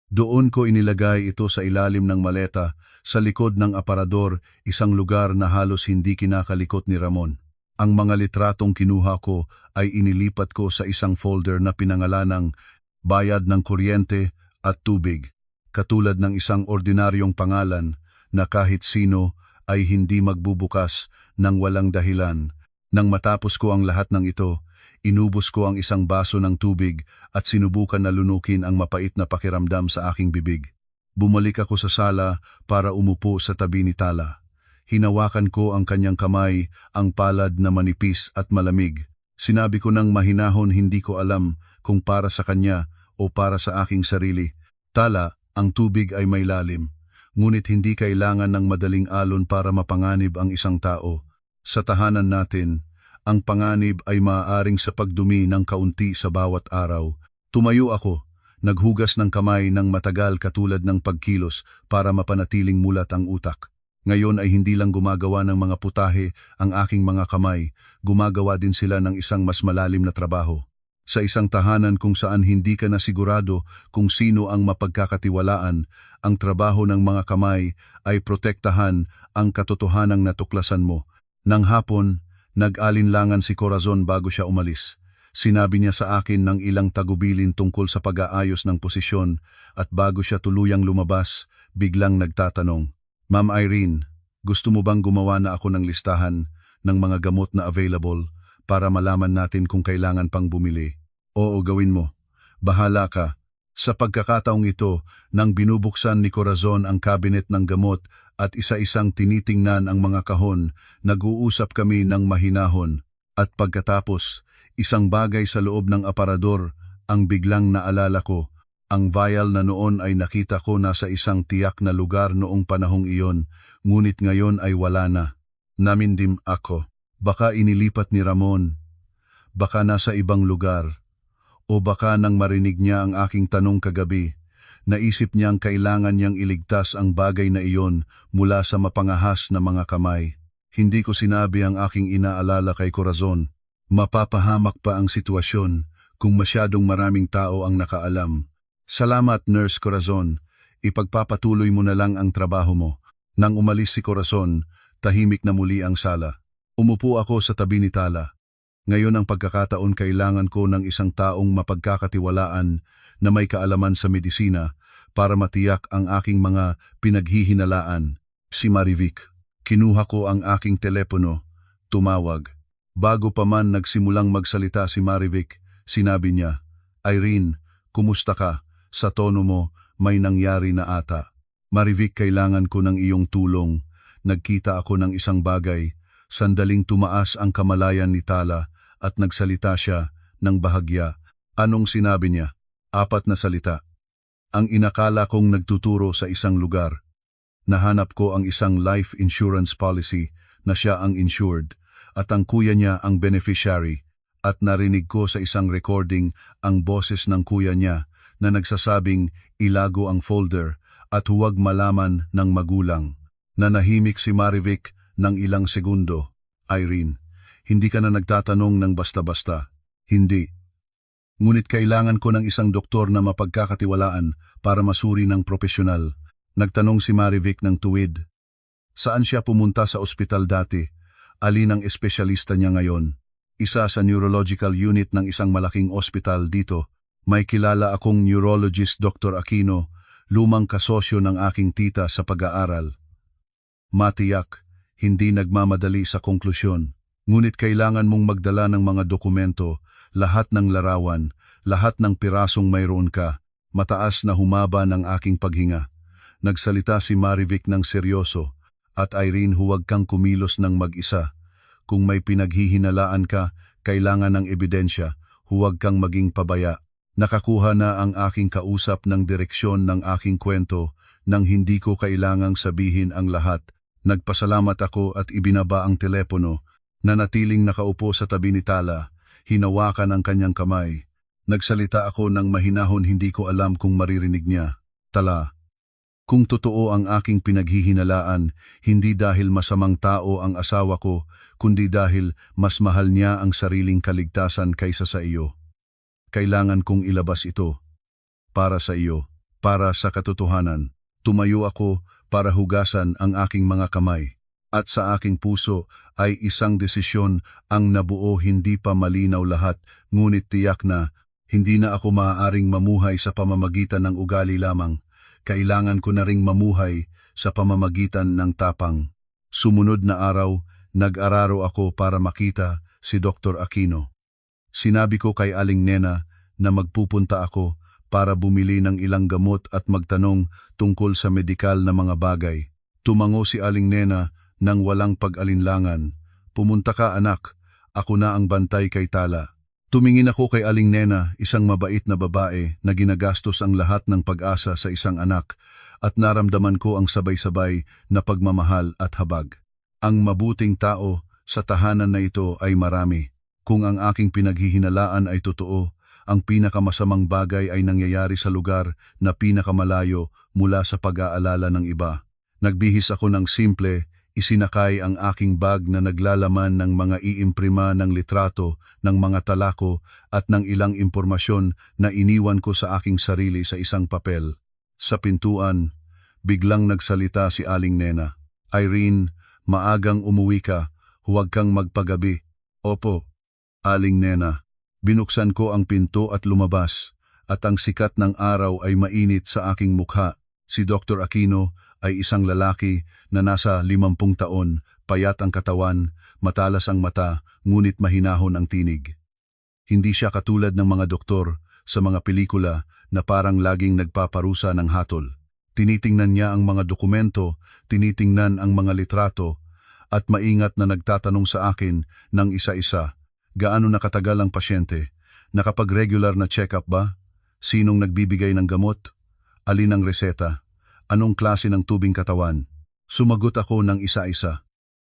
Doon ko inilagay ito sa ilalim ng maleta, sa likod ng aparador, isang lugar na halos hindi kinakalikot ni Ramon. Ang mga litratong kinuha ko ay inilipat ko sa isang folder na pinangalanang "Bayad ng Kuryente at Tubig", katulad ng isang ordinaryong pangalan na kahit sino ay hindi magbubukas ng walang dahilan. Nang matapos ko ang lahat ng ito, inubos ko ang isang baso ng tubig at sinubukan na lunukin ang mapait na pakiramdam sa aking bibig. Bumalik ako sa sala para umupo sa tabi ni Tala. Hinawakan ko ang kanyang kamay, ang palad na manipis at malamig. Sinabi ko ng mahinahon, hindi ko alam kung para sa kanya o para sa aking sarili, "Tala, ang tubig ay may lalim, ngunit hindi kailangan ng madaling alon para mapanganib ang isang tao. Sa tahanan natin, ang panganib ay maaaring sa pagdumi ng kaunti sa bawat araw." Tumayo ako, naghugas ng kamay ng matagal katulad ng pagkilos para mapanatiling mulat ang utak. Ngayon ay hindi lang gumagawa ng mga putahe ang aking mga kamay, gumagawa din sila ng isang mas malalim na trabaho. Sa isang tahanan kung saan hindi ka na sigurado kung sino ang mapagkakatiwalaan, ang trabaho ng mga kamay ay protektahan ang katotohanang natuklasan mo. Nang hapon, nag-alinlangan si Corazon bago siya umalis. Sinabi niya sa akin ng ilang tagubilin tungkol sa pag-aayos ng posisyon, at bago siya tuluyang lumabas, biglang nagtatanong, "Ma'am Irene, gusto mo bang gumawa na ako ng listahan ng mga gamot na available para malaman natin kung kailangan pang bumili?" "Oo, gawin mo. Bahala ka." Sa pagkakataong ito, nang binubuksan ni Corazon ang cabinet ng gamot at isa-isang tinitingnan ang mga kahon, nag-uusap kami ng mahinahon, at pagkatapos, Isang bagay sa loob ng aparador ang biglang naalala ko. Ang vial na noon ay nakita ko nasa isang tiyak na lugar noong panahong iyon, ngunit ngayon ay wala na. Namindim ako. Baka inilipat ni Ramon. Baka nasa ibang lugar. O baka nang marinig niya ang aking tanong kagabi, naisip niyang kailangan niyang iligtas ang bagay na iyon mula sa mapangahas na mga kamay. Hindi ko sinabi ang aking inaalala kay Corazon. Mapapahamak pa ang sitwasyon kung masyadong maraming tao ang nakaalam. Salamat, Nurse Corazon. Ipagpapatuloy mo na lang ang trabaho mo. Nang umalis si Corazon, tahimik na muli ang sala. Umupo ako sa tabi ni Tala. Ngayon ang pagkakataon kailangan ko ng isang taong mapagkakatiwalaan na may kaalaman sa medisina para matiyak ang aking mga pinaghihinalaan. Si Marivic. Kinuha ko ang aking telepono. Tumawag. Bago pa man nagsimulang magsalita si Marivic, sinabi niya, "Irene, kumusta ka? Sa tono mo, may nangyari na ata." "Marivic, kailangan ko ng iyong tulong." Nagkita ako ng isang bagay. Sandaling tumaas ang kamalayan ni Tala at nagsalita siya ng bahagya. Anong sinabi niya? 4 na salita. Ang inakala kong nagtuturo sa isang lugar. Nahanap ko ang isang life insurance policy na siya ang insured at ang kuya niya ang beneficiary, at narinig ko sa isang recording ang boses ng kuya niya na nagsasabing ilago ang folder at huwag malaman ng magulang. Nanahimik si Marivic ng ilang segundo. "Irene, hindi ka na nagtatanong ng basta-basta." "Hindi. Ngunit kailangan ko ng isang doktor na mapagkakatiwalaan para masuri ng propesyonal." Nagtanong si Marivic ng tuwid. Saan siya pumunta sa ospital dati? Alin ang espesyalista niya ngayon? Isa sa neurological unit ng isang malaking ospital dito. May kilala akong neurologist, Dr. Aquino, lumang kasosyo ng aking tita sa pag-aaral. Matiyak, hindi nagmamadali sa konklusyon. Ngunit kailangan mong magdala ng mga dokumento, lahat ng larawan, lahat ng pirasong mayroon ka. Mataas na humaba ng aking paghinga. Nagsalita si Marivic ng seryoso, at Irene, huwag kang kumilos ng mag-isa. Kung may pinaghihinalaan ka, kailangan ng ebidensya, huwag kang maging pabaya. Nakakuha na ang aking kausap ng direksyon ng aking kwento nang hindi ko kailangang sabihin ang lahat. Nagpasalamat ako at ibinaba ang telepono. Nanatiling nakaupo sa tabi ni Tala, hinawakan ang kanyang kamay. Nagsalita ako ng mahinahon, hindi ko alam kung maririnig niya. "Tala, kung totoo ang aking pinaghihinalaan, hindi dahil masamang tao ang asawa ko, kundi dahil mas mahal niya ang sariling kaligtasan kaysa sa iyo. Kailangan kong ilabas ito. Para sa iyo, para sa katotohanan." Tumayo ako para hugasan ang aking mga kamay. At sa aking puso ay isang desisyon ang nabuo, hindi pa malinaw lahat, ngunit tiyak na hindi na ako maaaring mamuhay sa pamamagitan ng ugali lamang. Kailangan ko na ring mamuhay sa pamamagitan ng tapang. Sumunod na araw, nag-araro ako para makita si Dr. Aquino. Sinabi ko kay Aling Nena na magpupunta ako para bumili ng ilang gamot at magtanong tungkol sa medikal na mga bagay. Tumango si Aling Nena nang walang pag-alinlangan. "Pumunta ka, anak. Ako na ang bantay kay Tala." Tumingin ako kay Aling Nena, isang mabait na babae na ginagastos ang lahat ng pag-asa sa isang anak, at naramdaman ko ang sabay-sabay na pagmamahal at habag. Ang mabuting tao sa tahanan na ito ay marami. Kung ang aking pinaghihinalaan ay totoo, ang pinakamasamang bagay ay nangyayari sa lugar na pinakamalayo mula sa pag-aalala ng iba. Nagbihis ako ng simple, isinakay ang aking bag na naglalaman ng mga iimprima ng litrato, ng mga talako at ng ilang impormasyon na iniwan ko sa aking sarili sa isang papel. Sa pintuan, biglang nagsalita si Aling Nena. "Irene, maagang umuwi ka, huwag kang magpagabi." "Opo, Aling Nena." Binuksan ko ang pinto at lumabas, at ang sikat ng araw ay mainit sa aking mukha. Si Dr. Aquino ay isang lalaki na nasa 50 taon, payat ang katawan, matalas ang mata, ngunit mahinahon ang tinig. Hindi siya katulad ng mga doktor sa mga pelikula na parang laging nagpaparusa ng hatol. Tinitingnan niya ang mga dokumento, tinitingnan ang mga litrato, at maingat na nagtatanong sa akin ng isa-isa. Gaano nakatagal ang pasyente? Nakapag-regular na check-up ba? Sinong nagbibigay ng gamot? Alin ang reseta? Anong klase ng tubing katawan? Sumagot ako ng isa-isa.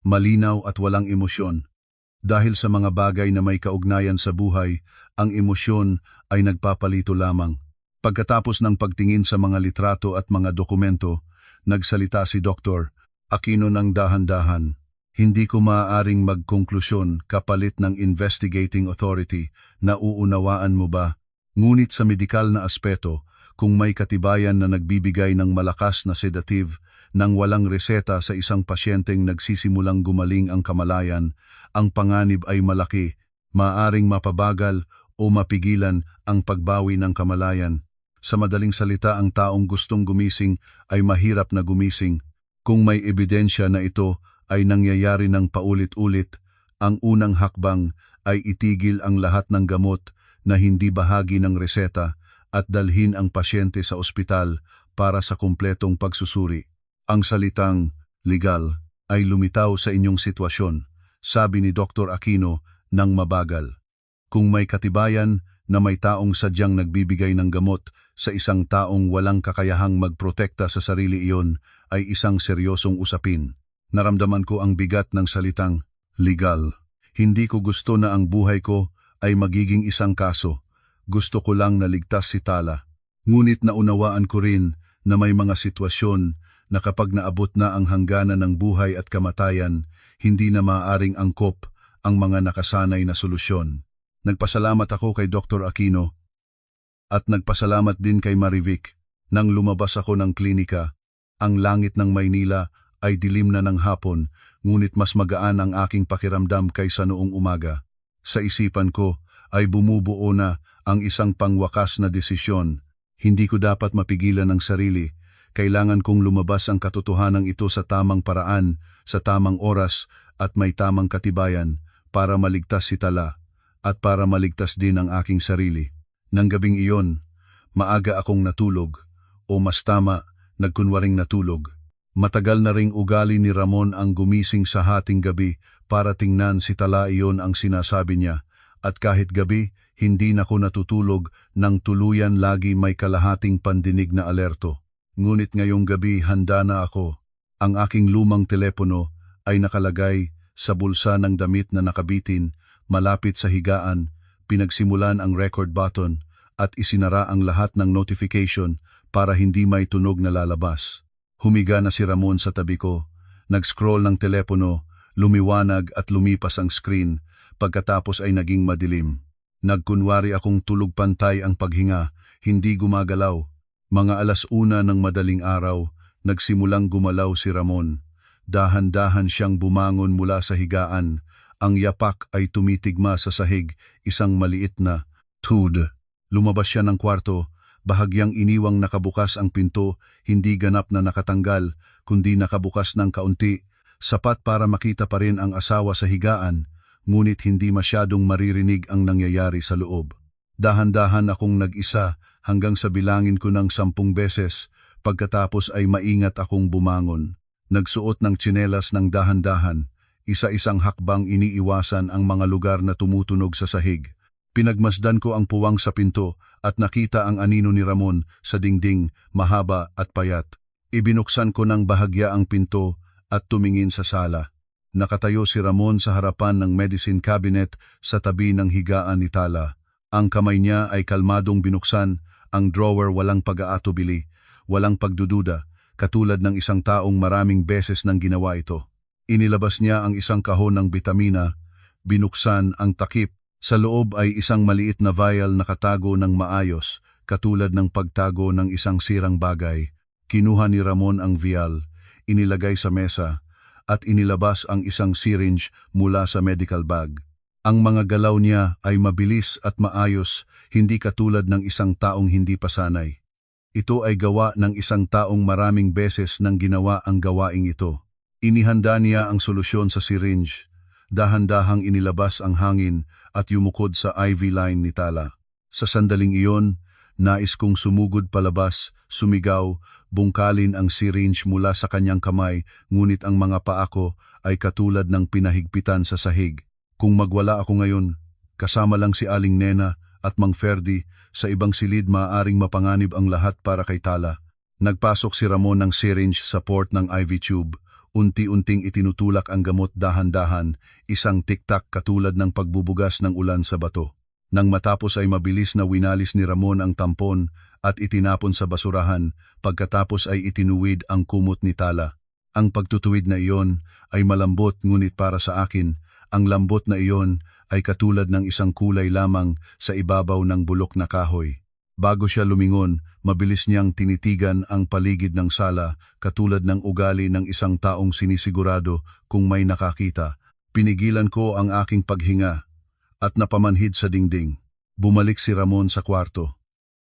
Malinaw at walang emosyon. Dahil sa mga bagay na may kaugnayan sa buhay, ang emosyon ay nagpapalito lamang. Pagkatapos ng pagtingin sa mga litrato at mga dokumento, nagsalita si Dr. Aquino ng dahan-dahan. Hindi ko maaaring magkonklusyon kapalit ng investigating authority. Nauunawaan mo ba? Ngunit sa medikal na aspeto, kung may katibayan na nagbibigay ng malakas na sedative nang walang reseta sa isang pasyenteng nagsisimulang gumaling ang kamalayan, ang panganib ay malaki, maaaring mapabagal o mapigilan ang pagbawi ng kamalayan. Sa madaling salita, ang taong gustong gumising ay mahirap na gumising. Kung may ebidensya na ito ay nangyayari ng paulit-ulit, ang unang hakbang ay itigil ang lahat ng gamot na hindi bahagi ng reseta at dalhin ang pasyente sa ospital para sa kumpletong pagsusuri. Ang salitang legal ay lumitaw sa inyong sitwasyon, sabi ni Dr. Aquino ng mabagal. Kung may katibayan na may taong sadyang nagbibigay ng gamot sa isang taong walang kakayahang magprotekta sa sarili, iyon ay isang seryosong usapin. Naramdaman ko ang bigat ng salitang legal. Hindi ko gusto na ang buhay ko ay magiging isang kaso. Gusto ko lang na ligtas si Tala. Ngunit naunawaan ko rin na may mga sitwasyon na kapag naabot na ang hangganan ng buhay at kamatayan, hindi na maaaring angkop ang mga nakasanay na solusyon. Nagpasalamat ako kay Dr. Aquino at nagpasalamat din kay Marivic. Nang lumabas ako ng klinika, ang langit ng Maynila ay dilim na ng hapon, ngunit mas magaan ang aking pakiramdam kaysa noong umaga. Sa isipan ko ay bumubuo na ang isang pangwakas na desisyon. Hindi ko dapat mapigilan ang sarili. Kailangan kong lumabas ang katotohanan ito sa tamang paraan, sa tamang oras at may tamang katibayan para maligtas si Tala at para maligtas din ang aking sarili. Nang gabing iyon, maaga akong natulog o mas tama, nagkunwaring natulog. Matagal na ring ugali ni Ramon ang gumising sa hating gabi para tingnan si Tala, iyon ang sinasabi niya. At kahit gabi, hindi na ko natutulog nang tuluyan, lagi may kalahating pandinig na alerto. Ngunit ngayong gabi handa na ako. Ang aking lumang telepono ay nakalagay sa bulsa ng damit na nakabitin, malapit sa higaan, pinagsimulan ang record button at isinara ang lahat ng notification para hindi may tunog na lalabas. Humiga na si Ramon sa tabi ko, nag-scroll ng telepono, lumiwanag at lumipas ang screen, pagkatapos ay naging madilim. Nagkunwari akong tulog pantay ang paghinga, hindi gumagalaw. Mga 1:00 ng madaling araw, nagsimulang gumalaw si Ramon. Dahan-dahan siyang bumangon mula sa higaan, ang yapak ay tumitigma sa sahig, isang maliit na tud. Lumabas siya ng kwarto, bahagyang iniwang nakabukas ang pinto, hindi ganap na nakatanggal, kundi nakabukas ng kaunti, sapat para makita pa rin ang asawa sa higaan, ngunit hindi masyadong maririnig ang nangyayari sa loob. Dahan-dahan akong nag-isa hanggang sa bilangin ko ng 10 beses, pagkatapos ay maingat akong bumangon. Nagsuot ng tsinelas ng dahan-dahan, isa-isang hakbang iniiwasan ang mga lugar na tumutunog sa sahig. Pinagmasdan ko ang puwang sa pinto at nakita ang anino ni Ramon sa dingding, mahaba at payat. Ibinuksan ko ng bahagya ang pinto at tumingin sa sala. Nakatayo si Ramon sa harapan ng medicine cabinet sa tabi ng higaan ni Tala. Ang kamay niya ay kalmadong binuksan, ang drawer walang pag-aatubili, walang pagdududa, katulad ng isang taong maraming beses nang ginawa ito. Inilabas niya ang isang kahon ng bitamina, binuksan ang takip. Sa loob ay isang maliit na vial na nakatago ng maayos, katulad ng pagtago ng isang sirang bagay. Kinuha ni Ramon ang vial, inilagay sa mesa, at inilabas ang isang syringe mula sa medical bag. Ang mga galaw niya ay mabilis at maayos, hindi katulad ng isang taong hindi pasanay. Ito ay gawa ng isang taong maraming beses nang ginawa ang gawaing ito. Inihanda niya ang solusyon sa syringe. Dahan-dahang inilabas ang hangin at yumukod sa IV line ni Tala. Sa sandaling iyon, nais kong sumugod palabas, sumigaw, bungkalin ang syringe mula sa kanyang kamay, ngunit ang mga paa ko ay katulad ng pinahigpitan sa sahig. Kung magwala ako ngayon, Kasama lang si Aling Nena at Mang Ferdi, sa ibang silid maaaring mapanganib ang lahat para kay Tala. Nagpasok si Ramon ng syringe sa port ng IV tube. Unti-unting itinutulak ang gamot dahan-dahan, isang tiktak katulad ng pagbubugas ng ulan sa bato. Nang matapos ay mabilis na winalis ni Ramon ang tampon at itinapon sa basurahan, pagkatapos ay itinuwid ang kumot ni Tala. Ang pagtutuwid na iyon ay malambot ngunit para sa akin, ang lambot na iyon ay katulad ng isang kulay lamang sa ibabaw ng bulok na kahoy. Bago siya lumingon, mabilis niyang tinitigan ang paligid ng sala katulad ng ugali ng isang taong sinisigurado kung may nakakita. Pinigilan ko ang aking paghinga at napamanhid sa dingding. Bumalik si Ramon sa kwarto.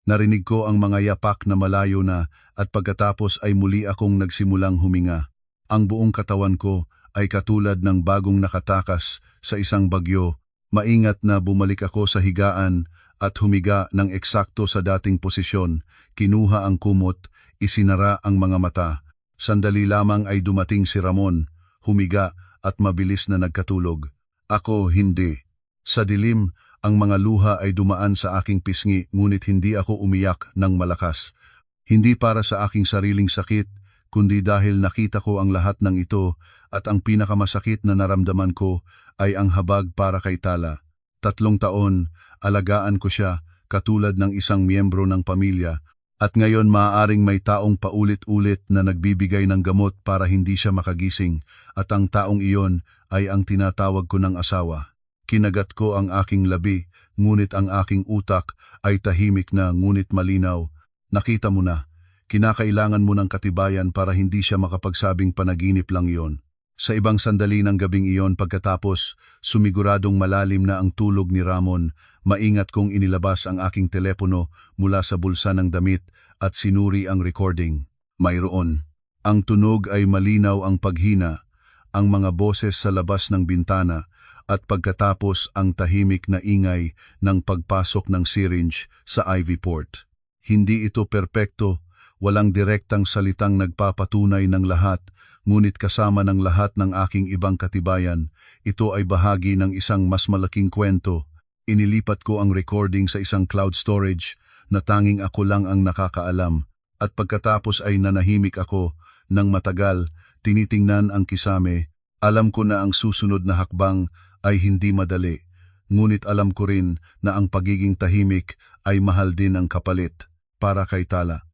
Narinig ko ang mga yapak na malayo na at pagkatapos ay muli akong nagsimulang huminga. Ang buong katawan ko ay katulad ng bagong nakatakas sa isang bagyo. Maingat na bumalik ako sa higaan at humiga ng eksakto sa dating posisyon. Kinuha ang kumot, isinara ang mga mata. Sandali lamang ay dumating si Ramon, humiga at mabilis na nagkatulog. Ako hindi. Sa dilim, ang mga luha ay dumaan sa aking pisngi ngunit hindi ako umiyak ng malakas. Hindi para sa aking sariling sakit, kundi dahil nakita ko ang lahat ng ito at ang pinakamasakit na naramdaman ko ay ang habag para kay Tala. 3 taon, alagaan ko siya katulad ng isang miyembro ng pamilya at ngayon maaaring may taong paulit-ulit na nagbibigay ng gamot para hindi siya makagising at ang taong iyon ay ang tinatawag ko ng asawa. Kinagat ko ang aking labi, ngunit ang aking utak ay tahimik na ngunit malinaw. Nakita mo na, kinakailangan mo ng katibayan para hindi siya makapagsabing panaginip lang iyon. Sa ibang sandali ng gabing iyon pagkatapos, sumiguradong malalim na ang tulog ni Ramon, maingat kong inilabas ang aking telepono mula sa bulsa ng damit at sinuri ang recording. Mayroon. Ang tunog ay malinaw ang paghina, ang mga boses sa labas ng bintana, at pagkatapos ang tahimik na ingay ng pagpasok ng syringe sa IV port. Hindi ito perpekto, walang direktang salitang nagpapatunay ng lahat, ngunit kasama ng lahat ng aking ibang katibayan, ito ay bahagi ng isang mas malaking kwento. Inilipat ko ang recording sa isang cloud storage na tanging ako lang ang nakakaalam, at pagkatapos ay nanahimik ako ng matagal, tinitingnan ang kisame. Alam ko na ang susunod na hakbang ay hindi madali, ngunit alam ko rin na ang pagiging tahimik ay mahal din ang kapalit para kay Tala,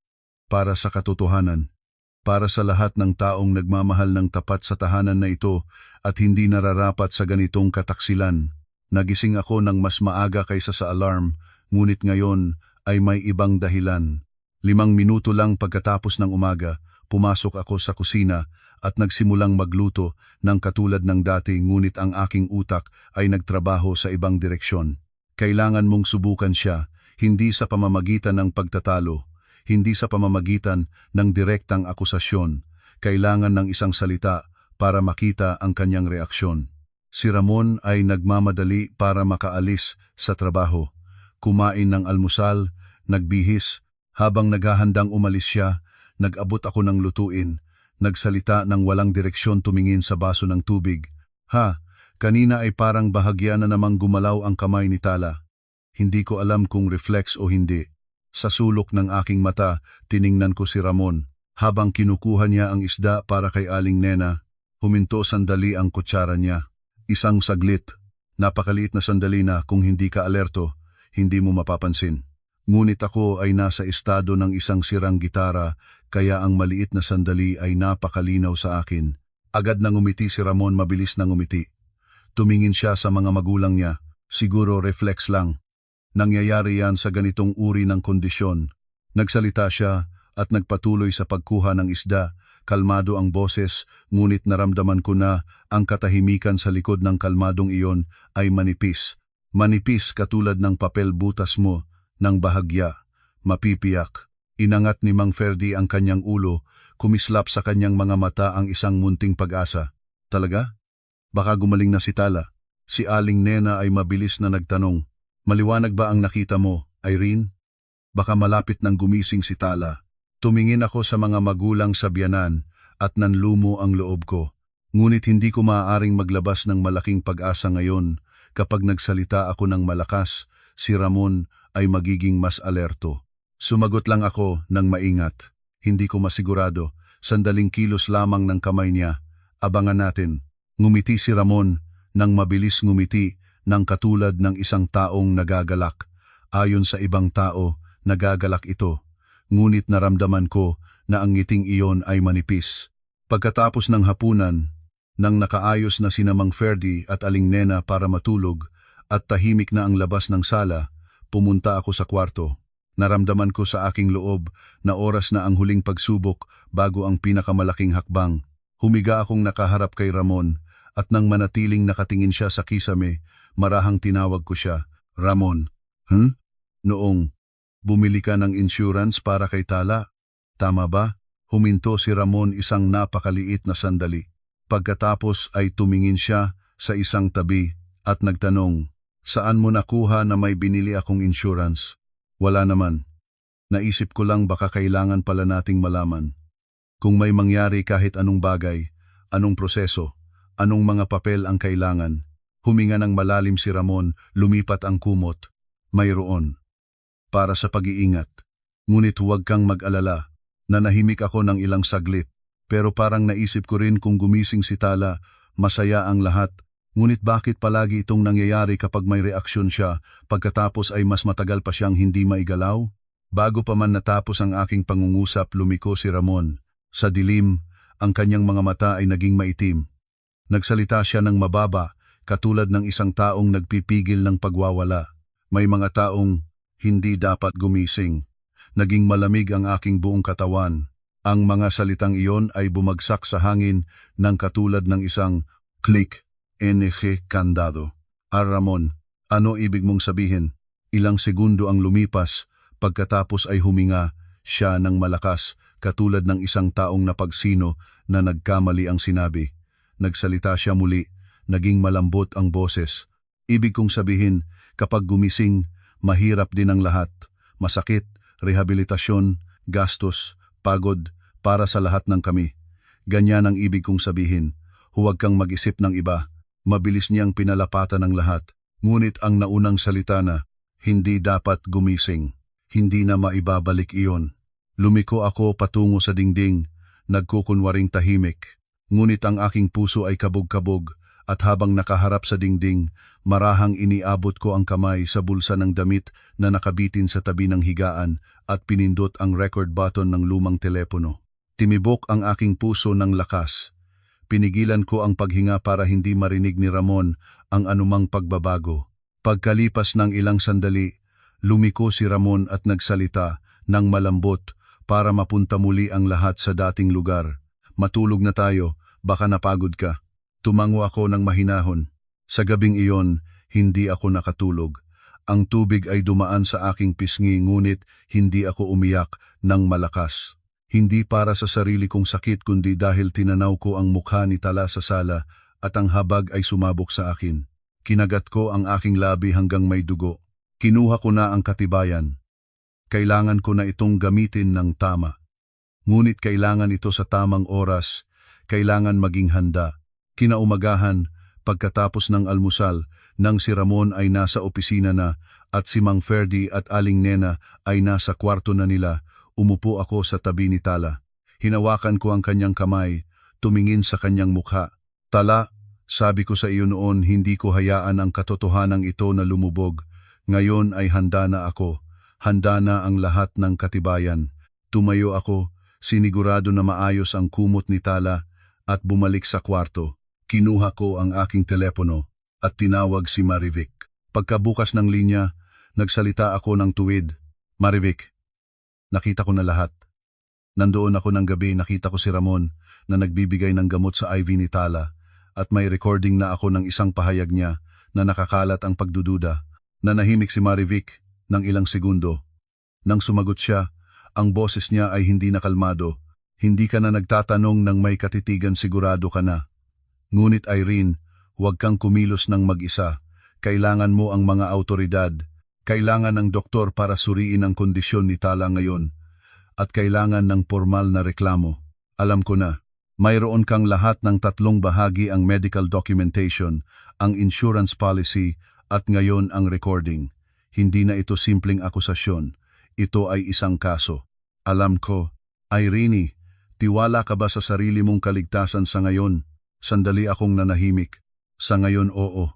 para sa katotohanan. Para sa lahat ng taong nagmamahal ng tapat sa tahanan na ito at hindi nararapat sa ganitong kataksilan. Nagising ako ng mas maaga kaysa sa alarm, ngunit ngayon ay may ibang dahilan. 5 minuto lang pagkatapos ng umaga, pumasok ako sa kusina at nagsimulang magluto ng katulad ng dati ngunit ang aking utak ay nagtrabaho sa ibang direksyon. Kailangan mong subukan siya, hindi sa pamamagitan ng pagtatalo, hindi sa pamamagitan ng direktang akusasyon. Kailangan ng isang salita para makita ang kanyang reaksyon. Si Ramon ay nagmamadali para makaalis sa trabaho. Kumain ng almusal, nagbihis, habang naghahandang umalis siya, nag-abot ako ng lutuin, nagsalita ng walang direksyon tumingin sa baso ng tubig. Kanina ay parang bahagya na namang gumalaw ang kamay ni Tala. Hindi ko alam kung reflex o hindi. Sa sulok ng aking mata, tiningnan ko si Ramon. Habang kinukuha niya ang isda para kay Aling Nena, huminto sandali ang kutsara niya. Isang saglit, napakaliit na sandali na kung hindi ka alerto, hindi mo mapapansin. Ngunit ako ay nasa estado ng isang sirang gitara, kaya ang maliit na sandali ay napakalinaw sa akin. Agad nang umiti si Ramon, mabilis nang umiti. Tumingin siya sa mga magulang niya, siguro reflex lang. Nangyayari yan sa ganitong uri ng kondisyon. Nagsalita siya at nagpatuloy sa pagkuha ng isda. Kalmado ang boses, ngunit naramdaman ko na ang katahimikan sa likod ng kalmadong iyon ay manipis. Manipis katulad ng papel butas mo, ng bahagya, mapipiyak. Inangat ni Mang Ferdi ang kanyang ulo, kumislap sa kanyang mga mata ang isang munting pag-asa. Talaga? Baka gumaling na si Tala. Si Aling Nena ay mabilis na nagtanong. Maliwanag ba ang nakita mo, Irene? Baka malapit nang gumising si Tala. Tumingin ako sa mga magulang sa biyanan at nanlumo ang loob ko. Ngunit hindi ko maaaring maglabas ng malaking pag-asa ngayon kapag nagsalita ako ng malakas, si Ramon ay magiging mas alerto. Sumagot lang ako ng maingat. Hindi ko masigurado, sandaling kilos lamang ng kamay niya. Abangan natin. Ngumiti si Ramon, nang mabilis ngumiti, ng katulad ng isang taong nagagalak. Ayon sa ibang tao, nagagalak ito. Ngunit naramdaman ko na ang ngiting iyon ay manipis. Pagkatapos ng hapunan, nang nakaayos na sina Mang Ferdy at Aling Nena para matulog at tahimik na ang labas ng sala, pumunta ako sa kwarto. Naramdaman ko sa aking loob na oras na ang huling pagsubok bago ang pinakamalaking hakbang. Humiga akong nakaharap kay Ramon at nang manatiling nakatingin siya sa kisame, marahang tinawag ko siya, "Ramon." Noong, bumili ka ng insurance para kay Tala? Tama ba? Huminto si Ramon isang napakaliit na sandali. Pagkatapos ay tumingin siya sa isang tabi at nagtanong, "Saan mo nakuha na may binili akong insurance?" "Wala naman. Naisip ko lang baka kailangan pala nating malaman. Kung may mangyari kahit anong bagay, anong proseso, anong mga papel ang kailangan." Huminga ng malalim si Ramon, lumipat ang kumot. "Mayroon. Para sa pag-iingat. Ngunit huwag kang mag-alala." Nanahimik ako ng ilang saglit. Pero parang naisip ko rin kung gumising si Tala, masaya ang lahat. Ngunit bakit palagi itong nangyayari kapag may reaksyon siya, pagkatapos ay mas matagal pa siyang hindi maigalaw? Bago pa man natapos ang aking pangungusap, lumiko si Ramon. Sa dilim, ang kanyang mga mata ay naging maitim. Nagsalita siya ng mababa, katulad ng isang taong nagpipigil ng pagwawala. "May mga taong hindi dapat gumising." Naging malamig ang aking buong katawan. Ang mga salitang iyon ay bumagsak sa hangin ng katulad ng isang click, NG kandado. Ramon, ano ibig mong sabihin?" Ilang segundo ang lumipas, pagkatapos ay huminga siya ng malakas, katulad ng isang taong napagsino na nagkamali ang sinabi. Nagsalita siya muli, naging malambot ang boses. "Ibig kong sabihin, kapag gumising, mahirap din ang lahat. Masakit, rehabilitasyon, gastos, pagod, para sa lahat ng kami. Ganyan ang ibig kong sabihin. Huwag kang mag-isip ng iba." Mabilis niyang pinalapatan ng lahat. Ngunit ang naunang salita na, "Hindi dapat gumising." Hindi na maibabalik iyon. Lumiko ako patungo sa dingding, nagkukunwaring tahimik. Ngunit ang aking puso ay kabog-kabog, at habang nakaharap sa dingding, marahang iniabot ko ang kamay sa bulsa ng damit na nakabitin sa tabi ng higaan at pinindot ang record button ng lumang telepono. Timibok ang aking puso ng lakas. Pinigilan ko ang paghinga para hindi marinig ni Ramon ang anumang pagbabago. Pagkalipas ng ilang sandali, lumiko si Ramon at nagsalita ng malambot para mapunta muli ang lahat sa dating lugar. "Matulog na tayo, baka napagod ka." Tumango ako ng mahinahon. Sa gabing iyon, hindi ako nakatulog. Ang tubig ay dumaan sa aking pisngi, ngunit hindi ako umiyak ng malakas. Hindi para sa sarili kong sakit, kundi dahil tinanaw ko ang mukha ni Tala sa sala at ang habag ay sumabog sa akin. Kinagat ko ang aking labi hanggang may dugo. Kinuha ko na ang katibayan. Kailangan ko na itong gamitin ng tama. Ngunit kailangan ito sa tamang oras, kailangan maging handa. Kinaumagahan, pagkatapos ng almusal, nang si Ramon ay nasa opisina na at si Mang Ferdy at Aling Nena ay nasa kwarto na nila, umupo ako sa tabi ni Tala. Hinawakan ko ang kanyang kamay, tumingin sa kanyang mukha. "Tala, sabi ko sa iyo noon, hindi ko hayaan ang katotohanan ito na lumubog. Ngayon ay handa na ako. Handa na ang lahat ng katibayan." Tumayo ako, sinigurado na maayos ang kumot ni Tala, at bumalik sa kwarto. Kinuha ko ang aking telepono at tinawag si Marivic. Pagkabukas ng linya, nagsalita ako ng tuwid. "Marivic, nakita ko na lahat. Nandoon ako ng gabi, nakita ko si Ramon na nagbibigay ng gamot sa IV ni Tala, at may recording na ako ng isang pahayag niya na nakakalat ang pagdududa." Nanahimik si Marivic ng ilang segundo. Nang sumagot siya, ang boses niya ay hindi nakalmado. "Hindi ka na nagtatanong ng may katitigan, sigurado ka na. Ngunit Irene, huwag kang kumilos ng mag-isa. Kailangan mo ang mga autoridad. Kailangan ng doktor para suriin ang kondisyon ni Tala ngayon. At kailangan ng formal na reklamo." "Alam ko na." Mayroon kang lahat ng 3 bahagi ang medical documentation, ang insurance policy, at ngayon ang recording. Hindi na ito simpleng akusasyon. Ito ay isang kaso. Alam ko. Irene, tiwala ka ba sa sarili mong kaligtasan sa ngayon? Sandali akong nanahimik. Sa ngayon, oo.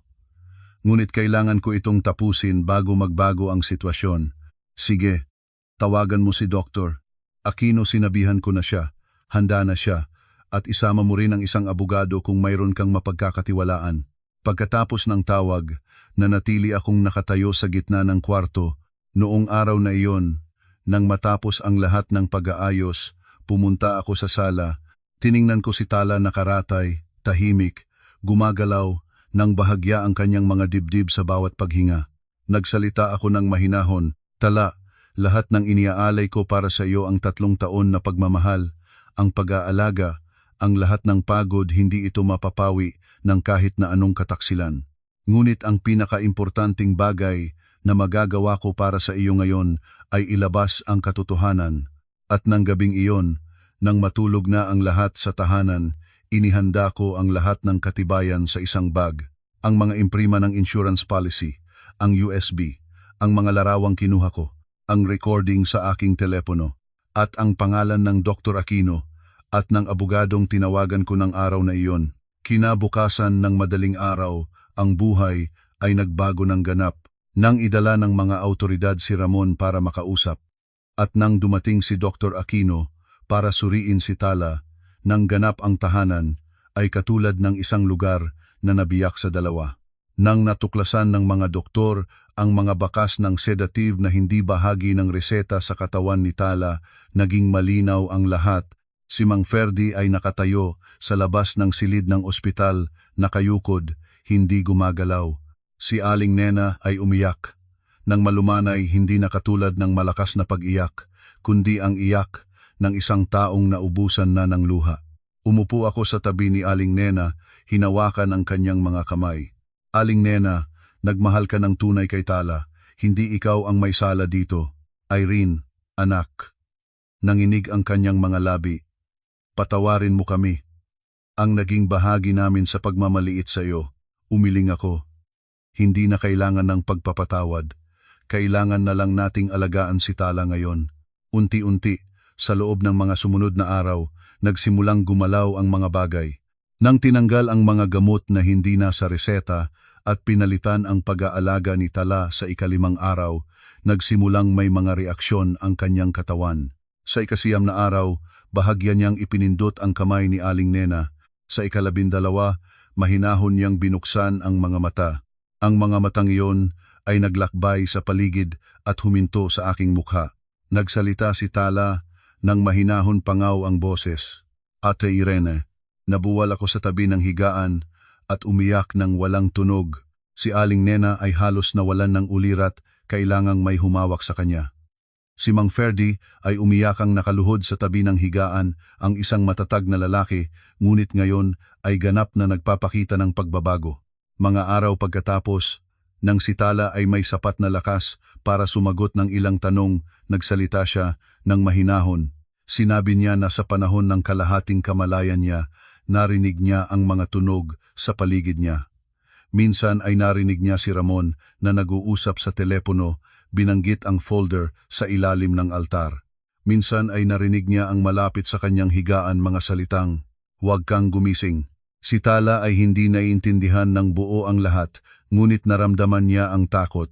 Ngunit kailangan ko itong tapusin bago magbago ang sitwasyon. Sige, tawagan mo si Dr. Aquino, sinabihan ko na siya. Handa na siya. At isama mo rin ang isang abogado kung mayroon kang mapagkakatiwalaan. Pagkatapos ng tawag, nanatili akong nakatayo sa gitna ng kwarto. Noong araw na iyon, nang matapos ang lahat ng pag-aayos, pumunta ako sa sala. Tiningnan ko si Tala nakaratay, tahimik, gumagalaw, nang bahagya ang kanyang mga dibdib sa bawat paghinga. Nagsalita ako ng mahinahon, Tala, lahat ng iniaalay ko para sa iyo ang 3 taon na pagmamahal, ang pag-aalaga, ang lahat ng pagod, hindi ito mapapawi ng kahit na anong kataksilan. Ngunit ang pinaka-importanting bagay na magagawa ko para sa iyo ngayon ay ilabas ang katotohanan. At nang gabing iyon, nang matulog na ang lahat sa tahanan, inihanda ko ang lahat ng katibayan sa isang bag. Ang mga imprima ng insurance policy, ang USB, ang mga larawang kinuha ko, ang recording sa aking telepono, at ang pangalan ng Dr. Aquino, at ng abogadong tinawagan ko ng araw na iyon. Kinabukasan ng madaling araw, ang buhay ay nagbago ng ganap. Nang idala ng mga autoridad si Ramon para makausap, at nang dumating si Dr. Aquino para suriin si Tala, nang ganap ang tahanan ay katulad ng isang lugar na nabiyak sa dalawa. Nang natuklasan ng mga doktor ang mga bakas ng sedative na hindi bahagi ng reseta sa katawan ni Tala, naging malinaw ang lahat. Si Mang Ferdi ay nakatayo sa labas ng silid ng ospital, nakayukod, hindi gumagalaw. Si Aling Nena ay umiyak. Nang malumanay, hindi na katulad ng malakas na pag-iyak, kundi ang iyak ng isang taong naubusan na ng luha. Umupo ako sa tabi ni Aling Nena, hinawakan ang kanyang mga kamay. Aling Nena, nagmahal ka ng tunay kay Tala, hindi ikaw ang may sala dito. Irene, anak. Nanginig ang kanyang mga labi. Patawarin mo kami. Ang naging bahagi namin sa pagmamaliit sa iyo. Umiling ako. Hindi na kailangan ng pagpapatawad. Kailangan na lang nating alagaan si Tala ngayon. Unti-unti, sa loob ng mga sumunod na araw, nagsimulang gumalaw ang mga bagay. Nang tinanggal ang mga gamot na hindi na sa reseta at pinalitan ang pag-aalaga ni Tala sa ika-5 araw, nagsimulang may mga reaksyon ang kanyang katawan. Sa ika-9 na araw, bahagya niyang ipinindot ang kamay ni Aling Nena. Sa ika-12, mahinahon niyang binuksan ang mga mata. Ang mga matang iyon ay naglakbay sa paligid at huminto sa aking mukha. Nagsalita si Tala nang mahinahon pangaw ang boses. Ate Irene, nabuwal ako sa tabi ng higaan at umiyak ng walang tunog. Si Aling Nena ay halos nawalan ng ulirat, kailangang may humawak sa kanya. Si Mang Ferdi ay umiyakang nakaluhod sa tabi ng higaan, ang isang matatag na lalaki, ngunit ngayon ay ganap na nagpapakita ng pagbabago. Mga araw pagkatapos, nang si Tala ay may sapat na lakas para sumagot ng ilang tanong, nagsalita siya ng mahinahon. Sinabi niya na sa panahon ng kalahating kamalayan niya, narinig niya ang mga tunog sa paligid niya. Minsan ay narinig niya si Ramon na nag-uusap sa telepono, binanggit ang folder sa ilalim ng altar. Minsan ay narinig niya ang malapit sa kanyang higaan mga salitang, "Huwag kang gumising." Si Tala ay hindi naiintindihan ng buo ang lahat, ngunit naramdaman niya ang takot,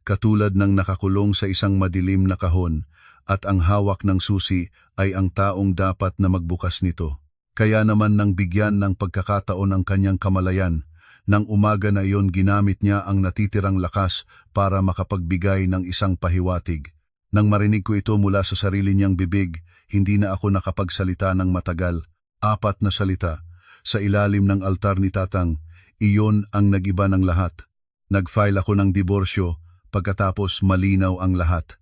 katulad ng nakakulong sa isang madilim na kahon, at ang hawak ng susi ay ang taong dapat na magbukas nito. Kaya naman nang bigyan ng pagkakataon ang kanyang kamalayan, nang umaga na iyon ginamit niya ang natitirang lakas para makapagbigay ng isang pahiwatig. Nang marinig ko ito mula sa sarili niyang bibig, hindi na ako nakapagsalita ng matagal. 4 na salita. Sa ilalim ng altar ni Tatang, iyon ang nagiba ng lahat. Nag-file ako ng diborsyo, pagkatapos malinaw ang lahat.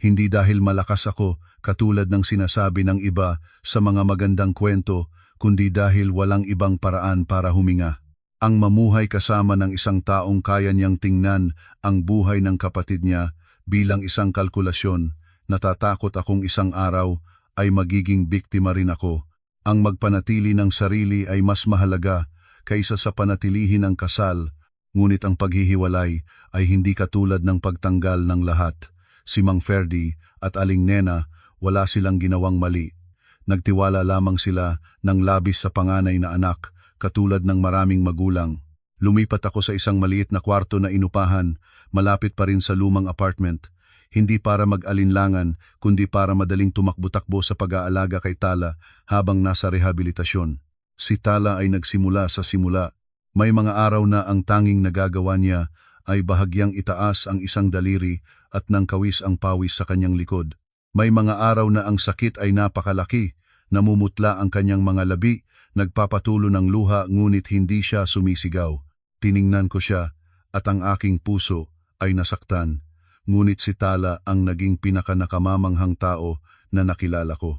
Hindi dahil malakas ako, katulad ng sinasabi ng iba sa mga magandang kwento, kundi dahil walang ibang paraan para huminga. Ang mamuhay kasama ng isang taong kaya niyang tingnan ang buhay ng kapatid niya bilang isang kalkulasyon, natatakot akong isang araw ay magiging biktima rin ako, Ang magpanatili ng sarili ay mas mahalaga kaysa sa panatilihin ang kasal, ngunit ang paghihiwalay ay hindi katulad ng pagtanggal ng lahat. Si Mang Ferdy at Aling Nena, wala silang ginawang mali. Nagtiwala lamang sila ng labis sa panganay na anak, katulad ng maraming magulang. Lumipat ako sa isang maliit na kwarto na inupahan, malapit pa rin sa lumang apartment. Hindi para mag-alinlangan, kundi para madaling tumakbo-takbo sa pag-aalaga kay Tala habang nasa rehabilitasyon. Si Tala ay nagsimula sa simula. May mga araw na ang tanging nagagawa niya ay bahagyang itaas ang isang daliri at nang kawis ang pawis sa kanyang likod. May mga araw na ang sakit ay napakalaki, namumutla ang kanyang mga labi, nagpapatulo ng luha ngunit hindi siya sumisigaw. Tiningnan ko siya at ang aking puso ay nasaktan. Ngunit si Tala ang naging pinaka-nakamamanghang tao na nakilala ko.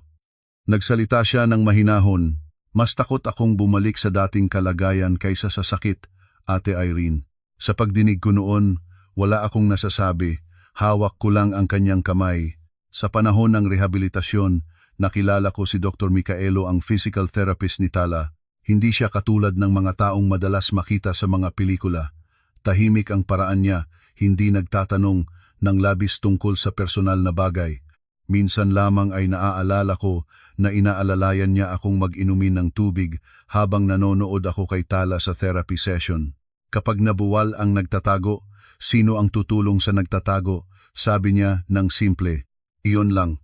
Nagsalita siya ng mahinahon. Mas takot akong bumalik sa dating kalagayan kaysa sa sakit, Ate Irene. Sa pagdinig ko noon, wala akong nasasabi. Hawak ko lang ang kanyang kamay. Sa panahon ng rehabilitasyon, nakilala ko si Dr. Micaelo, ang physical therapist ni Tala. Hindi siya katulad ng mga taong madalas makita sa mga pelikula. Tahimik ang paraan niya, hindi nagtatanong ng labis tungkol sa personal na bagay. Minsan lamang ay naaalala ko na inaalalayan niya akong mag-inumin ng tubig habang nanonood ako kay Tala sa therapy session. Kapag nabuwal ang nagtatago, sino ang tutulong sa nagtatago? Sabi niya ng simple, iyon lang.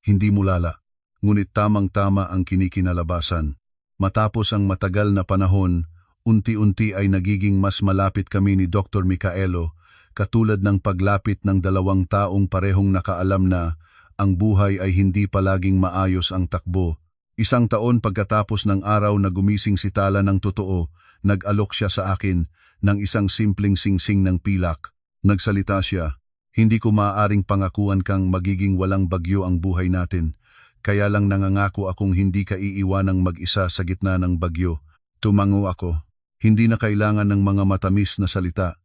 Hindi mulala, ngunit tamang-tama ang kinikinalabasan. Matapos ang matagal na panahon, unti-unti ay nagiging mas malapit kami ni Dr. Micaelo, katulad ng paglapit ng dalawang taong parehong nakaalam na ang buhay ay hindi palaging maayos ang takbo. Isang taon pagkatapos ng araw na gumising si Tala ng totoo, nag-alok siya sa akin ng isang simpleng singsing ng pilak. Nagsalita siya, hindi ko maaaring pangakuan kang magiging walang bagyo ang buhay natin. Kaya lang nangangako akong hindi ka iiwanang mag-isa sa gitna ng bagyo. Tumango ako. Hindi na kailangan ng mga matamis na salita.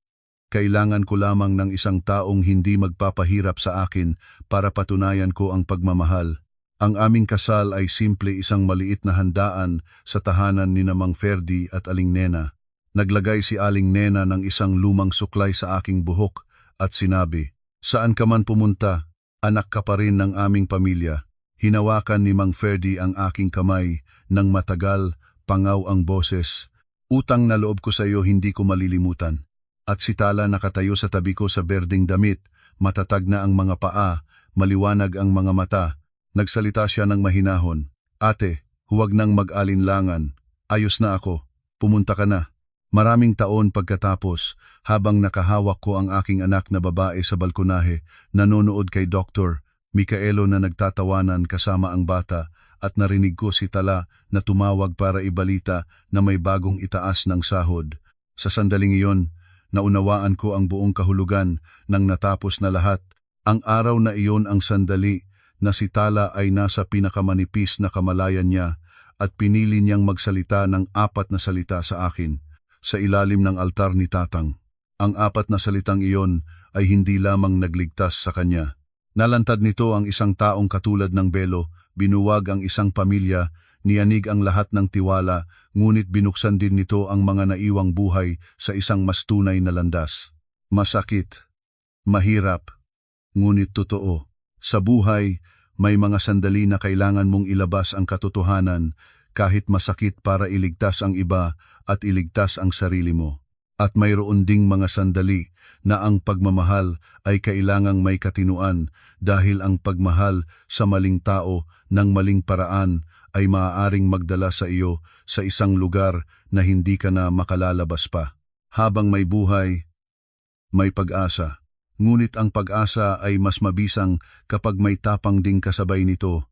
Kailangan ko lamang ng isang taong hindi magpapahirap sa akin para patunayan ko ang pagmamahal. Ang aming kasal ay simple isang maliit na handaan sa tahanan ni Mang Ferdy at Aling Nena. Naglagay si Aling Nena ng isang lumang suklay sa aking buhok at sinabi, "Saan ka man pumunta, anak ka pa rin ng aming pamilya." Hinawakan ni Mang Ferdy ang aking kamay nang matagal, pangaw ang boses. "Utang na loob ko sa iyo hindi ko malilimutan." At si Tala nakatayo sa tabi ko sa berdeng damit, matatag na ang mga paa, maliwanag ang mga mata. Nagsalita siya ng mahinahon, "Ate, huwag nang mag-alinlangan. Ayos na ako. Pumunta ka na." Maraming taon pagkatapos, habang nakahawak ko ang aking anak na babae sa balkonahe, nanonood kay Dr. Micaelo na nagtatawanan kasama ang bata, at narinig ko si Tala na tumawag para ibalita na may bagong itaas ng sahod. Sa sandaling iyon, naunawaan ko ang buong kahulugan ng natapos na lahat. Ang araw na iyon ang sandali na si Tala ay nasa pinakamanipis na kamalayan niya at pinili niyang magsalita ng 4 na salita sa akin sa ilalim ng altar ni Tatang. Ang 4 na salitang iyon ay hindi lamang nagligtas sa kanya. Nalantad nito ang isang taong katulad ng Belo, binuwag ang isang pamilya, niyanig ang lahat ng tiwala, ngunit binuksan din nito ang mga naiwang buhay sa isang mas tunay na landas. Masakit, mahirap, ngunit totoo. Sa buhay, may mga sandali na kailangan mong ilabas ang katotohanan, kahit masakit, para iligtas ang iba at iligtas ang sarili mo. At mayroon ding mga sandali na ang pagmamahal ay kailangang may katinuan, dahil ang pagmahal sa maling tao ng maling paraan ay maaaring magdala sa iyo sa isang lugar na hindi ka na makalalabas pa. Habang may buhay, may pag-asa. Ngunit ang pag-asa ay mas mabisang kapag may tapang ding kasabay nito.